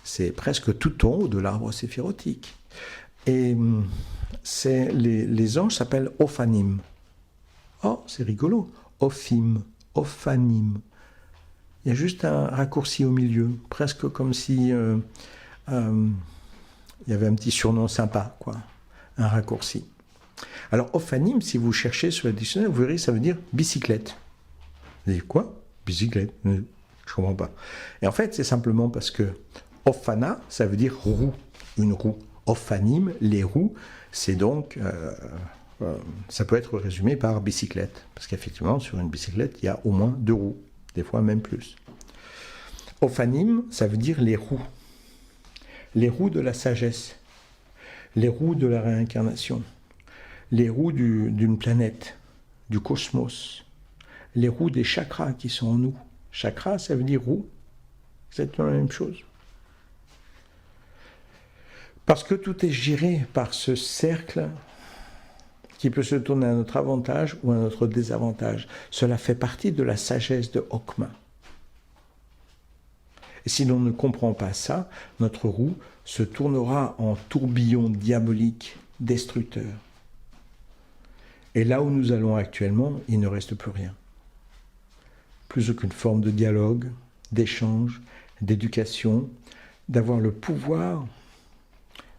C'est presque tout en haut de l'arbre séphirotique. Et les anges s'appellent Ophanim. Oh, c'est rigolo. Ophim, Ophanim. Il y a juste un raccourci au milieu, presque comme si il y avait un petit surnom sympa, quoi. Un raccourci. Alors, Ophanim, si vous cherchez sur le dictionnaire, vous verrez, ça veut dire bicyclette. Vous dites quoi? bicyclette, je comprends pas. Et en fait, c'est simplement parce que Ophana, ça veut dire roue, une roue. Ophanim, les roues, c'est donc, ça peut être résumé par bicyclette. Parce qu'effectivement, sur une bicyclette, il y a au moins 2 roues, des fois même plus. Ophanim, ça veut dire les roues. Les roues de la sagesse, les roues de la réincarnation, les roues d'une planète, du cosmos, les roues des chakras qui sont en nous. Chakra, ça veut dire roue, exactement la même chose. Parce que tout est géré par ce cercle qui peut se tourner à notre avantage ou à notre désavantage. Cela fait partie de la sagesse de Okma. Et si l'on ne comprend pas ça, notre roue se tournera en tourbillon diabolique, destructeur. Et là où nous allons actuellement, il ne reste plus rien. Plus aucune forme de dialogue, d'échange, d'éducation, d'avoir le pouvoir.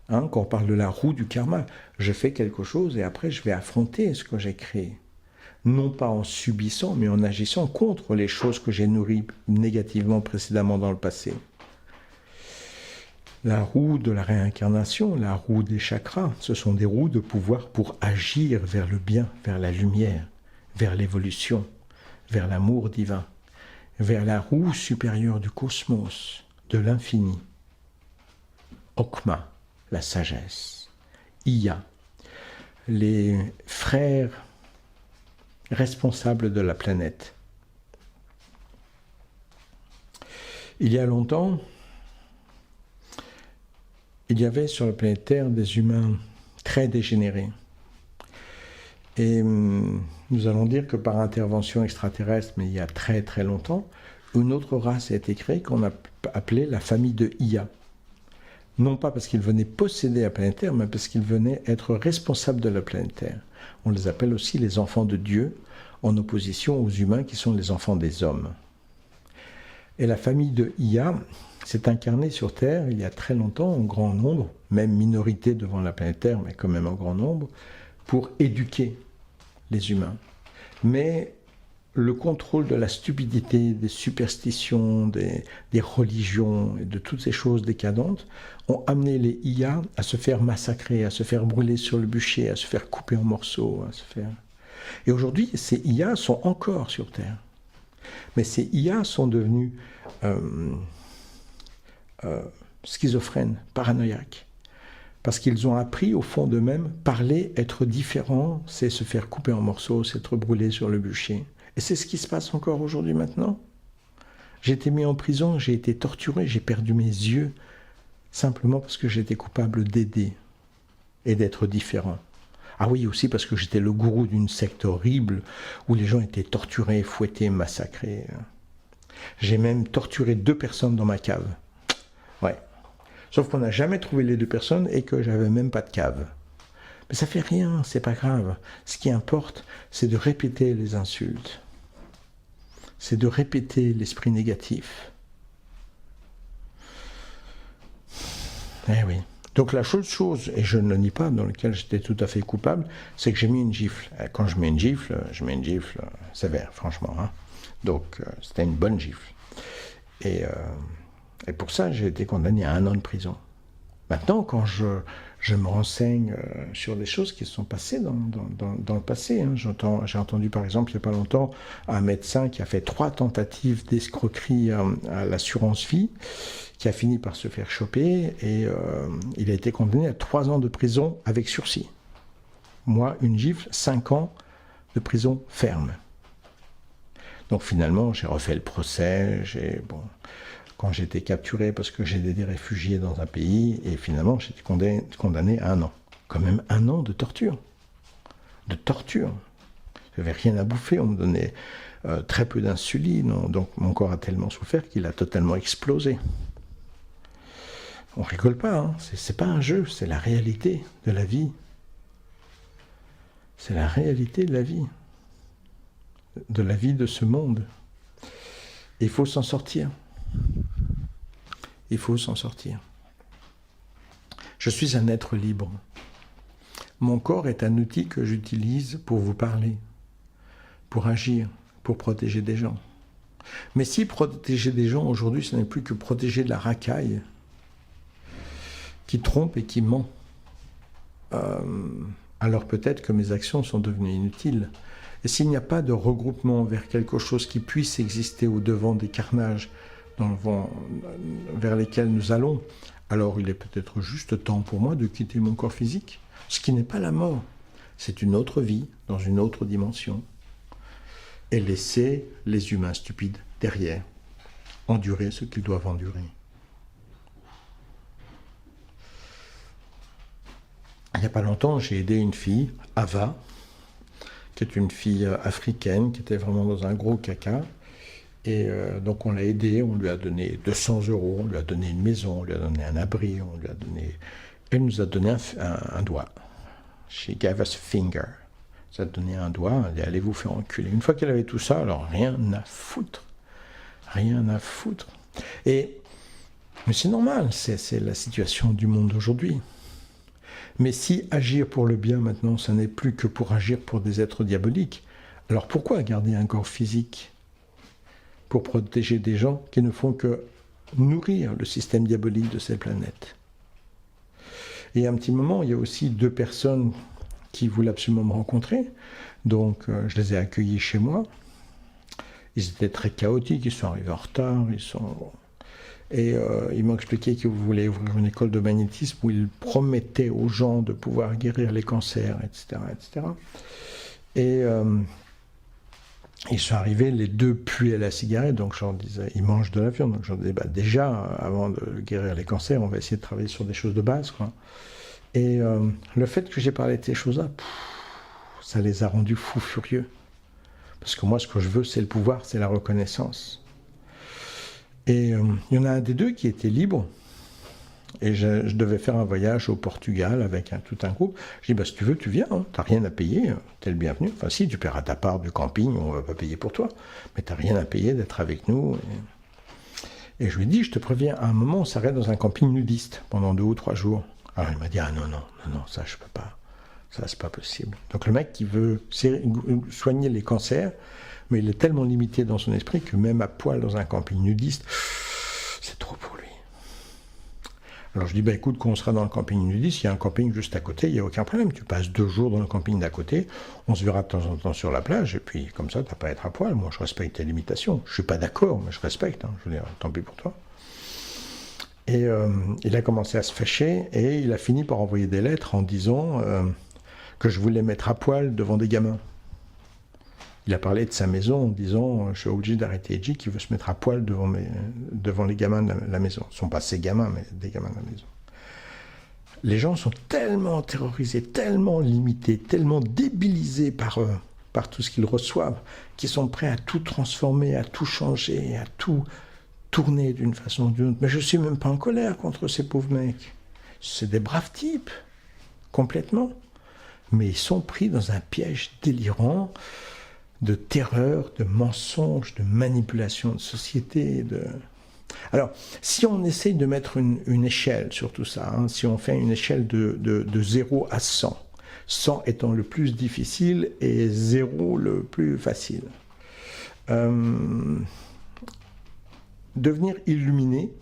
Quand on parle de la roue du karma, je fais quelque chose et après je vais affronter ce que j'ai créé. Non pas en subissant, mais en agissant contre les choses que j'ai nourries négativement précédemment dans le passé. La roue de la réincarnation, la roue des chakras, ce sont des roues de pouvoir pour agir vers le bien, vers la lumière, vers l'évolution, vers l'amour divin, vers la roue supérieure du cosmos, de l'infini. Okma, la sagesse. Iya, les frères responsables de la planète. Il y a longtemps, il y avait sur la planète Terre des humains très dégénérés. Et nous allons dire que par intervention extraterrestre, mais il y a très très longtemps, une autre race a été créée qu'on a appelée la famille de Iya. Non pas parce qu'ils venaient posséder la planète Terre, mais parce qu'ils venaient être responsables de la planète Terre. On les appelle aussi les enfants de Dieu, en opposition aux humains qui sont les enfants des hommes. Et la famille de Iya s'est incarnée sur Terre il y a très longtemps, en grand nombre, même minorité devant la planète Terre, mais quand même en grand nombre, pour éduquer les humains. Mais le contrôle de la stupidité, des superstitions, des religions et de toutes ces choses décadentes ont amené les Iya à se faire massacrer, à se faire brûler sur le bûcher, à se faire couper en morceaux, à se faire... Et aujourd'hui, ces Iya sont encore sur Terre. Mais ces Iya sont devenus schizophrènes, paranoïaques. Parce qu'ils ont appris au fond d'eux-mêmes, parler, être différent, c'est se faire couper en morceaux, c'est être brûlé sur le bûcher. Et c'est ce qui se passe encore aujourd'hui maintenant. J'ai été mis en prison, j'ai été torturé, j'ai perdu mes yeux, simplement parce que j'étais coupable d'aider et d'être différent. Ah oui, aussi parce que j'étais le gourou d'une secte horrible où les gens étaient torturés, fouettés, massacrés. J'ai même torturé 2 personnes dans ma cave. Ouais. Sauf qu'on n'a jamais trouvé les 2 personnes et que j'avais même pas de cave. Mais ça fait rien, c'est pas grave. Ce qui importe, c'est de répéter les insultes. C'est de répéter l'esprit négatif. Eh oui. Donc la seule chose, et je ne le nie pas, dans laquelle j'étais tout à fait coupable, c'est que j'ai mis une gifle. Quand je mets une gifle sévère, franchement. Donc c'était une bonne gifle. Et pour ça, j'ai été condamné à 1 an de prison. Maintenant, quand je me renseigne sur des choses qui se sont passées dans le passé, j'ai entendu par exemple il n'y a pas longtemps un médecin qui a fait 3 tentatives d'escroquerie à l'assurance vie, qui a fini par se faire choper et il a été condamné à 3 ans de prison avec sursis. Moi, une gifle, 5 ans de prison ferme. Donc finalement, j'ai refait le procès, quand j'ai été capturé parce que j'aidais des réfugiés dans un pays, et finalement j'ai été condamné à 1 an. Quand même 1 an de torture. De torture. Je n'avais rien à bouffer, on me donnait très peu d'insuline, donc mon corps a tellement souffert qu'il a totalement explosé. On rigole pas, c'est pas un jeu, c'est la réalité de la vie. C'est la réalité de la vie de ce monde. Il faut s'en sortir. Il faut s'en sortir. Je suis un être libre. Mon corps est un outil que j'utilise pour vous parler, pour agir, pour protéger des gens. Mais si protéger des gens aujourd'hui, ce n'est plus que protéger de la racaille qui trompe et qui ment, alors peut-être que mes actions sont devenues inutiles. Et s'il n'y a pas de regroupement vers quelque chose qui puisse exister au-devant des carnages vers lesquels nous allons, alors il est peut-être juste temps pour moi de quitter mon corps physique, ce qui n'est pas la mort, c'est une autre vie dans une autre dimension, et laisser les humains stupides derrière endurer ce qu'ils doivent endurer. Il n'y a pas longtemps, j'ai aidé une fille, Ava, qui est une fille africaine, qui était vraiment dans un gros caca. Et donc on l'a aidée, on lui a donné 200 €, on lui a donné une maison, on lui a donné un abri, elle nous a donné un doigt. She gave us a finger. Ça a donné un doigt, elle dit allez vous faire enculer. Une fois qu'elle avait tout ça, alors rien à foutre. Rien à foutre. Mais c'est normal, c'est la situation du monde aujourd'hui. Mais si agir pour le bien maintenant, ça n'est plus que pour agir pour des êtres diaboliques, alors pourquoi garder un corps physique pour protéger des gens qui ne font que nourrir le système diabolique de ces planètes? Et à un petit moment, il y a aussi 2 personnes qui voulaient absolument me rencontrer, donc je les ai accueillis chez moi. Ils étaient très chaotiques, ils sont arrivés en retard, Et ils m'ont expliqué qu'ils voulaient ouvrir une école de magnétisme où ils promettaient aux gens de pouvoir guérir les cancers, etc. etc. Et ils sont arrivés, les 2 puaient la cigarette, donc je leur disais, ils mangent de la viande. Donc je leur disais, déjà, avant de guérir les cancers, on va essayer de travailler sur des choses de base, quoi. Et le fait que j'ai parlé de ces choses-là, ça les a rendus fous furieux. Parce que moi, ce que je veux, c'est le pouvoir, c'est la reconnaissance. Et il y en a un des 2 qui était libre, et je devais faire un voyage au Portugal avec tout un groupe. Je dis, si tu veux, tu viens, hein, t'as rien à payer, t'es le bienvenu. Enfin si, tu paieras ta part du camping, on va pas payer pour toi, mais t'as rien à payer d'être avec nous. Et je lui dis, je te préviens, à un moment, on s'arrête dans un camping nudiste pendant 2 ou 3 jours. Alors il m'a dit, ah non, ça je peux pas, ça c'est pas possible. Donc le mec qui veut soigner les cancers, mais il est tellement limité dans son esprit que même à poil dans un camping nudiste, c'est trop pour lui. Alors je dis, écoute, quand on sera dans le camping nudiste, il y a un camping juste à côté, il n'y a aucun problème. Tu passes 2 jours dans le camping d'à côté, on se verra de temps en temps sur la plage, et puis comme ça, tu n'as pas à être à poil. Moi, je respecte tes limitations. Je ne suis pas d'accord, mais je respecte. Hein. Je veux dire, tant pis pour toi. Et il a commencé à se fâcher, et il a fini par envoyer des lettres en disant que je voulais mettre à poil devant des gamins. Il a parlé de sa maison en disant « Je suis obligé d'arrêter Edgy qui veut se mettre à poil devant les gamins de la maison. » Ce ne sont pas ses gamins, mais des gamins de la maison. Les gens sont tellement terrorisés, tellement limités, tellement débilisés par tout ce qu'ils reçoivent, qu'ils sont prêts à tout transformer, à tout changer, à tout tourner d'une façon ou d'une autre. Mais je ne suis même pas en colère contre ces pauvres mecs. C'est des braves types, complètement. Mais ils sont pris dans un piège délirant de terreur, de mensonges, de manipulation de société. Alors, si on essaye de mettre une échelle sur tout ça, hein, si on fait une échelle de 0 à 100, 100 étant le plus difficile et 0 le plus facile, devenir illuminé,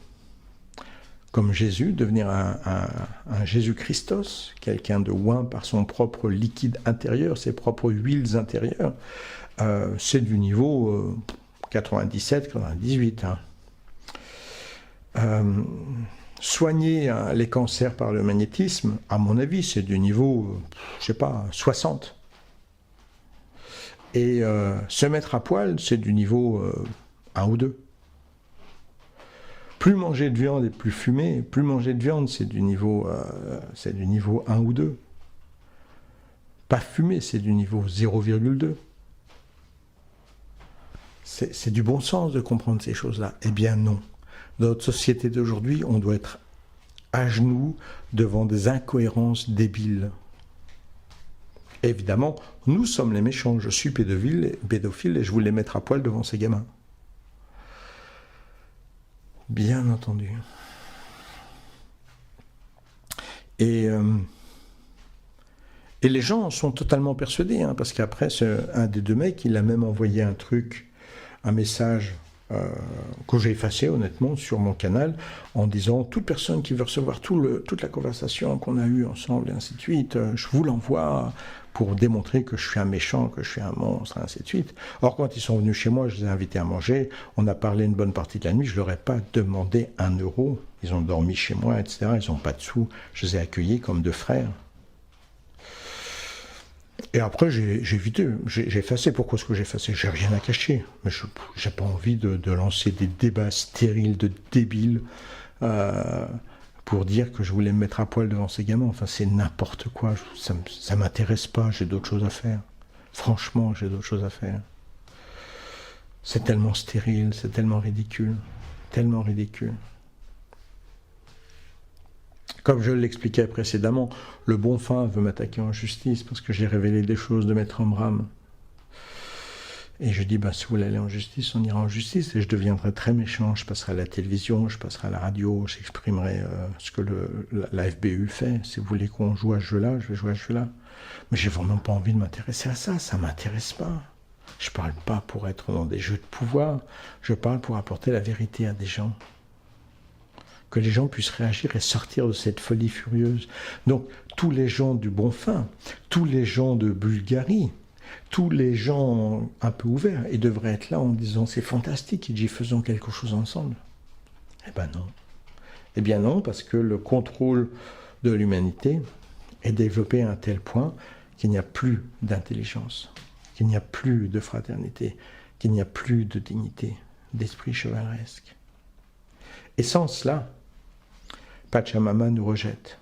comme Jésus, devenir un Jésus-Christos, quelqu'un de oint par son propre liquide intérieur, ses propres huiles intérieures, c'est du niveau 97, 98. Hein. Soigner les cancers par le magnétisme, à mon avis, c'est du niveau, 60. Et se mettre à poil, c'est du niveau 1 ou 2. Plus manger de viande et plus fumer, plus manger de viande, c'est du niveau 1 ou 2. Pas fumer, c'est du niveau 0,2. C'est du bon sens de comprendre ces choses-là. Eh bien non. Dans notre société d'aujourd'hui, on doit être à genoux devant des incohérences débiles. Évidemment, nous sommes les méchants. Je suis pédophile et je voulais mettre à poil devant ces gamins. Bien entendu. Et les gens sont totalement persuadés, hein, parce qu'après, un des 2 mecs, il a même envoyé un message que j'ai effacé honnêtement sur mon canal, en disant toute personne qui veut recevoir toute la conversation qu'on a eue ensemble et ainsi de suite, je vous l'envoie pour démontrer que je suis un méchant, que je suis un monstre, et ainsi de suite. Or, quand ils sont venus chez moi, je les ai invités à manger, on a parlé une bonne partie de la nuit, je ne leur ai pas demandé 1 euro, ils ont dormi chez moi, etc., ils n'ont pas de sous, je les ai accueillis comme 2 frères. Et après, j'ai évité, j'ai effacé. Pourquoi est-ce que j'ai effacé? J'ai rien à cacher. Mais je n'ai pas envie de lancer des débats stériles, de débiles, pour dire que je voulais me mettre à poil devant ces gamins. Enfin, c'est n'importe quoi. Ça ne m'intéresse pas. J'ai d'autres choses à faire. Franchement, j'ai d'autres choses à faire. C'est tellement stérile, c'est tellement ridicule. Tellement ridicule. Comme je l'expliquais précédemment, le bon fin veut m'attaquer en justice parce que j'ai révélé des choses de Maître Omram. Et je dis, si vous voulez aller en justice, on ira en justice. Et je deviendrai très méchant, je passerai à la télévision, je passerai à la radio, j'exprimerai ce que la FBU fait. Si vous voulez qu'on joue à ce jeu-là, je vais jouer à ce jeu-là. Mais j'ai vraiment pas envie de m'intéresser à ça, ça m'intéresse pas. Je parle pas pour être dans des jeux de pouvoir, je parle pour apporter la vérité à des gens. Que les gens puissent réagir et sortir de cette folie furieuse. Donc, tous les gens du bon fin, tous les gens de Bulgarie, tous les gens un peu ouverts, ils devraient être là en disant « c'est fantastique, ils disent faisons quelque chose ensemble ». Eh ben non. Eh bien non, parce que le contrôle de l'humanité est développé à un tel point qu'il n'y a plus d'intelligence, qu'il n'y a plus de fraternité, qu'il n'y a plus de dignité, d'esprit chevaleresque. Et sans cela, Pachamama nous rejette.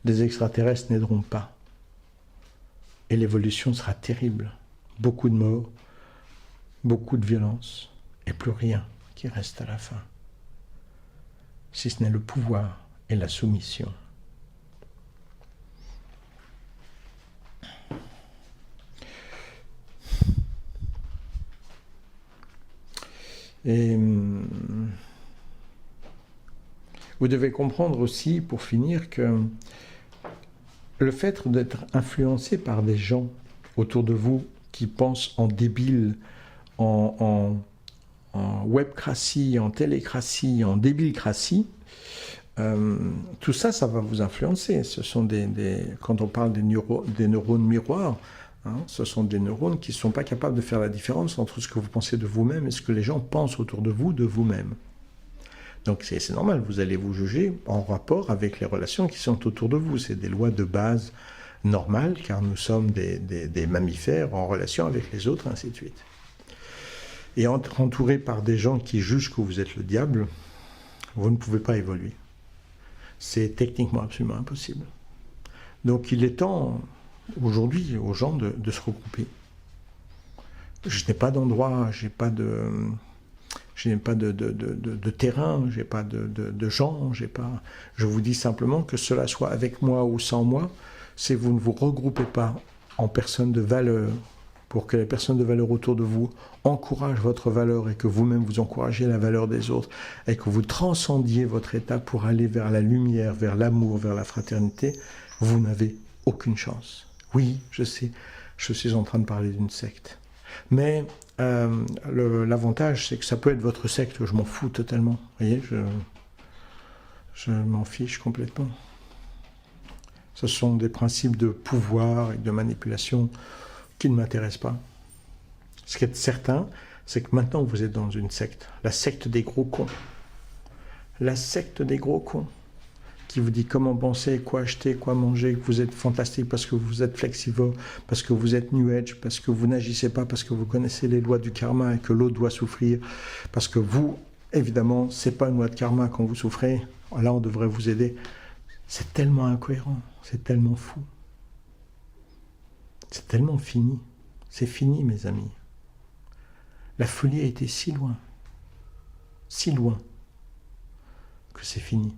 Les extraterrestres n'aideront pas. Et l'évolution sera terrible. Beaucoup de morts, beaucoup de violence, et plus rien qui reste à la fin. Si ce n'est le pouvoir et la soumission. Et vous devez comprendre aussi, pour finir, que le fait d'être influencé par des gens autour de vous qui pensent en débile, en webcratie, en télécratie, en débilecratie, tout ça, ça va vous influencer. Ce sont quand on parle des neurones miroirs, ce sont des neurones qui ne sont pas capables de faire la différence entre ce que vous pensez de vous-même et ce que les gens pensent autour de vous-même. Donc c'est normal, vous allez vous juger en rapport avec les relations qui sont autour de vous. C'est des lois de base normales, car nous sommes des mammifères en relation avec les autres, ainsi de suite. Et entouré par des gens qui jugent que vous êtes le diable, vous ne pouvez pas évoluer. C'est techniquement absolument impossible. Donc il est temps, aujourd'hui, aux gens de se regrouper. Je n'ai pas d'endroit, je n'ai pas de terrain, je n'ai pas de gens, je vous dis simplement que cela soit avec moi ou sans moi, si vous ne vous regroupez pas en personnes de valeur, pour que les personnes de valeur autour de vous encouragent votre valeur et que vous-même vous encouragez la valeur des autres et que vous transcendiez votre état pour aller vers la lumière, vers l'amour, vers la fraternité, vous n'avez aucune chance. Oui, je sais, je suis en train de parler d'une secte. Mais l'avantage, c'est que ça peut être votre secte, je m'en fous totalement. Vous voyez, je m'en fiche complètement. Ce sont des principes de pouvoir et de manipulation qui ne m'intéressent pas. Ce qui est certain, c'est que maintenant vous êtes dans une secte, la secte des gros cons. La secte des gros cons, qui vous dit comment penser, quoi acheter, quoi manger, que vous êtes fantastique parce que vous êtes flexivore, parce que vous êtes New Age, parce que vous n'agissez pas, parce que vous connaissez les lois du karma et que l'autre doit souffrir, parce que vous, évidemment, c'est pas une loi de karma quand vous souffrez, là on devrait vous aider. C'est tellement incohérent, c'est tellement fou. C'est tellement fini. C'est fini, mes amis. La folie a été si loin, que c'est fini.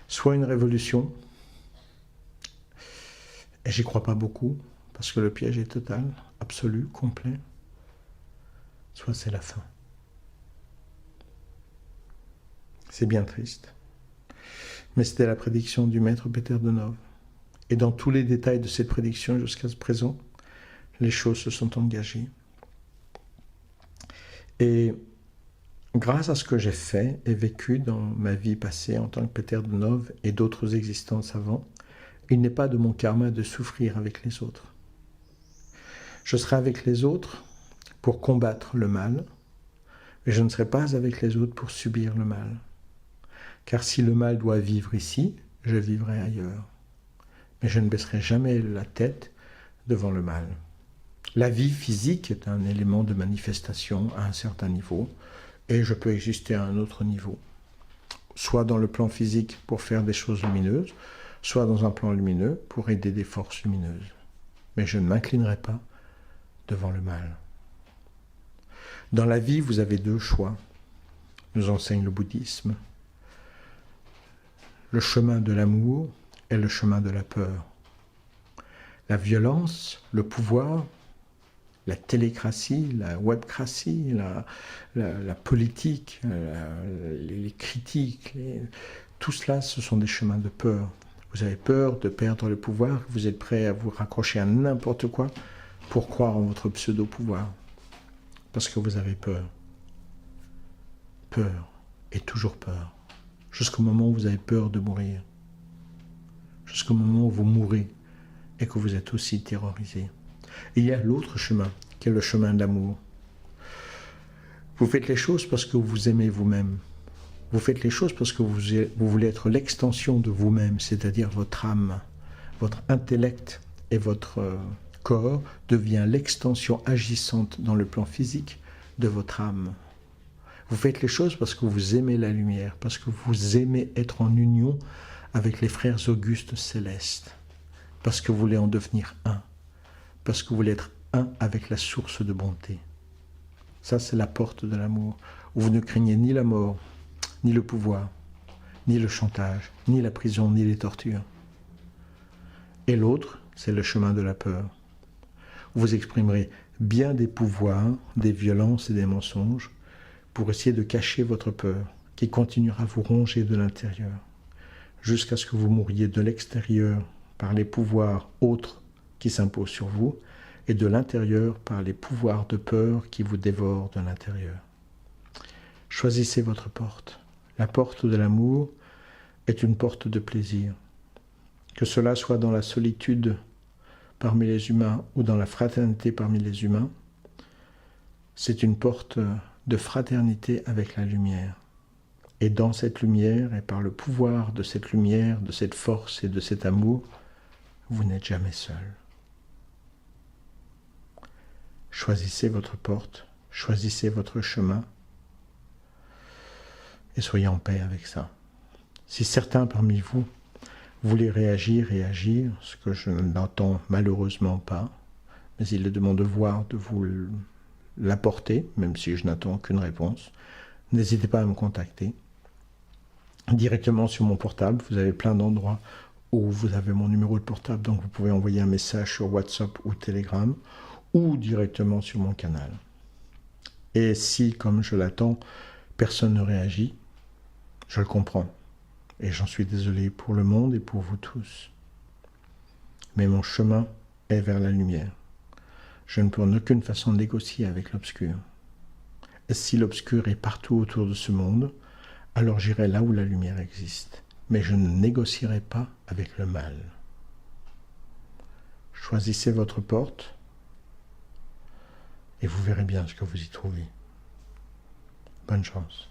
Soit une révolution, et j'y crois pas beaucoup, parce que le piège est total, absolu, complet, soit c'est la fin. C'est bien triste. Mais c'était la prédiction du maître Peter Donov. Et dans tous les détails de cette prédiction jusqu'à ce présent, les choses se sont engagées. Et grâce à ce que j'ai fait et vécu dans ma vie passée en tant que Peter de Nov et d'autres existences avant, il n'est pas de mon karma de souffrir avec les autres. Je serai avec les autres pour combattre le mal, mais je ne serai pas avec les autres pour subir le mal. Car si le mal doit vivre ici, je vivrai ailleurs. Mais je ne baisserai jamais la tête devant le mal. La vie physique est un élément de manifestation à un certain niveau, et je peux exister à un autre niveau. Soit dans le plan physique pour faire des choses lumineuses, soit dans un plan lumineux pour aider des forces lumineuses. Mais je ne m'inclinerai pas devant le mal. Dans la vie, vous avez deux choix, nous enseigne le bouddhisme. Le chemin de l'amour et le chemin de la peur. La violence, le pouvoir, la télécratie, la webcratie, la politique, les critiques, tout cela, ce sont des chemins de peur. Vous avez peur de perdre le pouvoir, vous êtes prêt à vous raccrocher à n'importe quoi pour croire en votre pseudo-pouvoir. Parce que vous avez peur. Peur, et toujours peur. Jusqu'au moment où vous avez peur de mourir. Jusqu'au moment où vous mourrez et que vous êtes aussi terrorisé. Et il y a l'autre chemin, qui est le chemin de l'amour. Vous faites les choses parce que vous aimez vous-même. Vous faites les choses parce que vous voulez être l'extension de vous-même, c'est-à-dire votre âme, votre intellect et votre corps devient l'extension agissante dans le plan physique de votre âme. Vous faites les choses parce que vous aimez la lumière, parce que vous aimez être en union avec les frères augustes célestes, parce que vous voulez en devenir un, parce que vous voulez être un avec la source de bonté. Ça, c'est la porte de l'amour, où vous ne craignez ni la mort, ni le pouvoir, ni le chantage, ni la prison, ni les tortures. Et l'autre, c'est le chemin de la peur. Vous exprimerez bien des pouvoirs, des violences et des mensonges pour essayer de cacher votre peur, qui continuera à vous ronger de l'intérieur, jusqu'à ce que vous mouriez de l'extérieur par les pouvoirs autres qui s'imposent sur vous, et de l'intérieur par les pouvoirs de peur qui vous dévorent de l'intérieur. Choisissez votre porte. La porte de l'amour est une porte de plaisir. Que cela soit dans la solitude parmi les humains ou dans la fraternité parmi les humains, c'est une porte de fraternité avec la lumière. Et dans cette lumière, et par le pouvoir de cette lumière, de cette force et de cet amour, vous n'êtes jamais seul. Choisissez votre porte, choisissez votre chemin, et soyez en paix avec ça. Si certains parmi vous voulaient réagir et agir, ce que je n'entends malheureusement pas, mais il est de mon devoir de vous l'apporter, même si je n'attends aucune réponse, n'hésitez pas à me contacter. Directement sur mon portable, vous avez plein d'endroits où vous avez mon numéro de portable, donc vous pouvez envoyer un message sur WhatsApp ou Telegram, ou directement sur mon canal. Et si, comme je l'attends, personne ne réagit, je le comprends. Et j'en suis désolé pour le monde et pour vous tous. Mais mon chemin est vers la lumière. Je ne peux en aucune façon négocier avec l'obscur. Et si l'obscur est partout autour de ce monde, alors j'irai là où la lumière existe. Mais je ne négocierai pas avec le mal. Choisissez votre porte et vous verrez bien ce que vous y trouvez. Bonne chance.